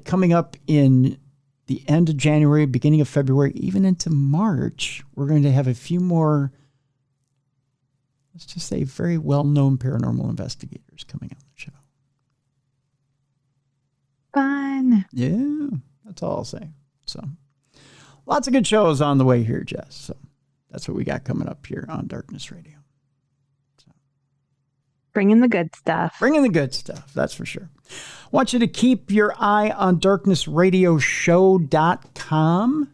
coming up in the end of January, beginning of February, even into March, we're going to have a few more, let's just say, very well-known paranormal investigators coming on the show. Fun. Yeah, that's all I'll say. So, lots of good shows on the way here, Jess. So, that's what we got coming up here on Darkness Radio. Bringing the good stuff. Bringing the good stuff, that's for sure. I want you to keep your eye on darknessradioshow.com,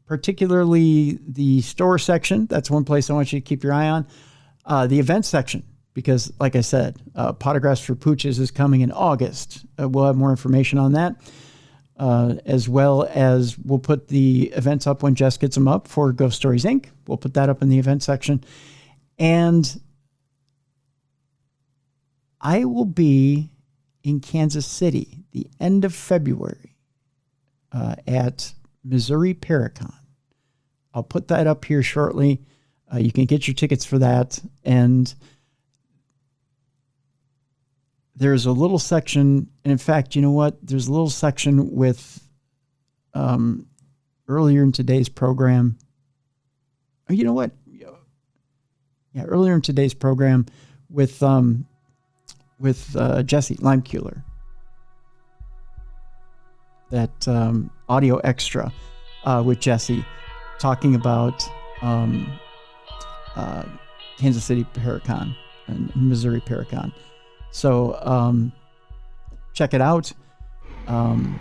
particularly the store section. That's one place I want you to keep your eye on. The event section, because like I said, Potographs for Pooches is coming in August. We'll have more information on that, as well as we'll put the events up when Jess gets them up for Ghost Stories, Inc. We'll put that up in the event section. And I will be in Kansas City the end of February at Missouri Paracon. I'll put that up here shortly. You can get your tickets for that. And there's a little section, and in fact, you know what? There's a little section with earlier in today's program. Oh, you know what? Yeah, earlier in today's program with Jesse Leimkuehler. That audio extra with Jesse talking about Kansas City Paracon and Missouri Paracon. So check it out. And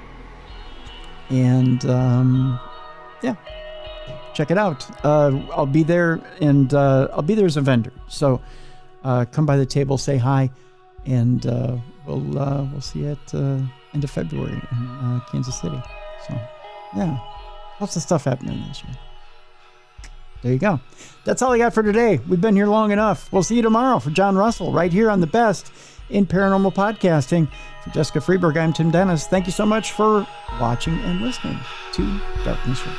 check it out. I'll be there, and I'll be there as a vendor. So come by the table, say hi, and we'll see you at end of February in Kansas City. So yeah, lots of stuff happening this year. There you go. That's all I got for today. We've been here long enough. We'll see you tomorrow for John Russell right here on the best in paranormal podcasting. For Jessica Freeburg, I'm Tim Dennis. Thank you so much for watching and listening to Darkness Room.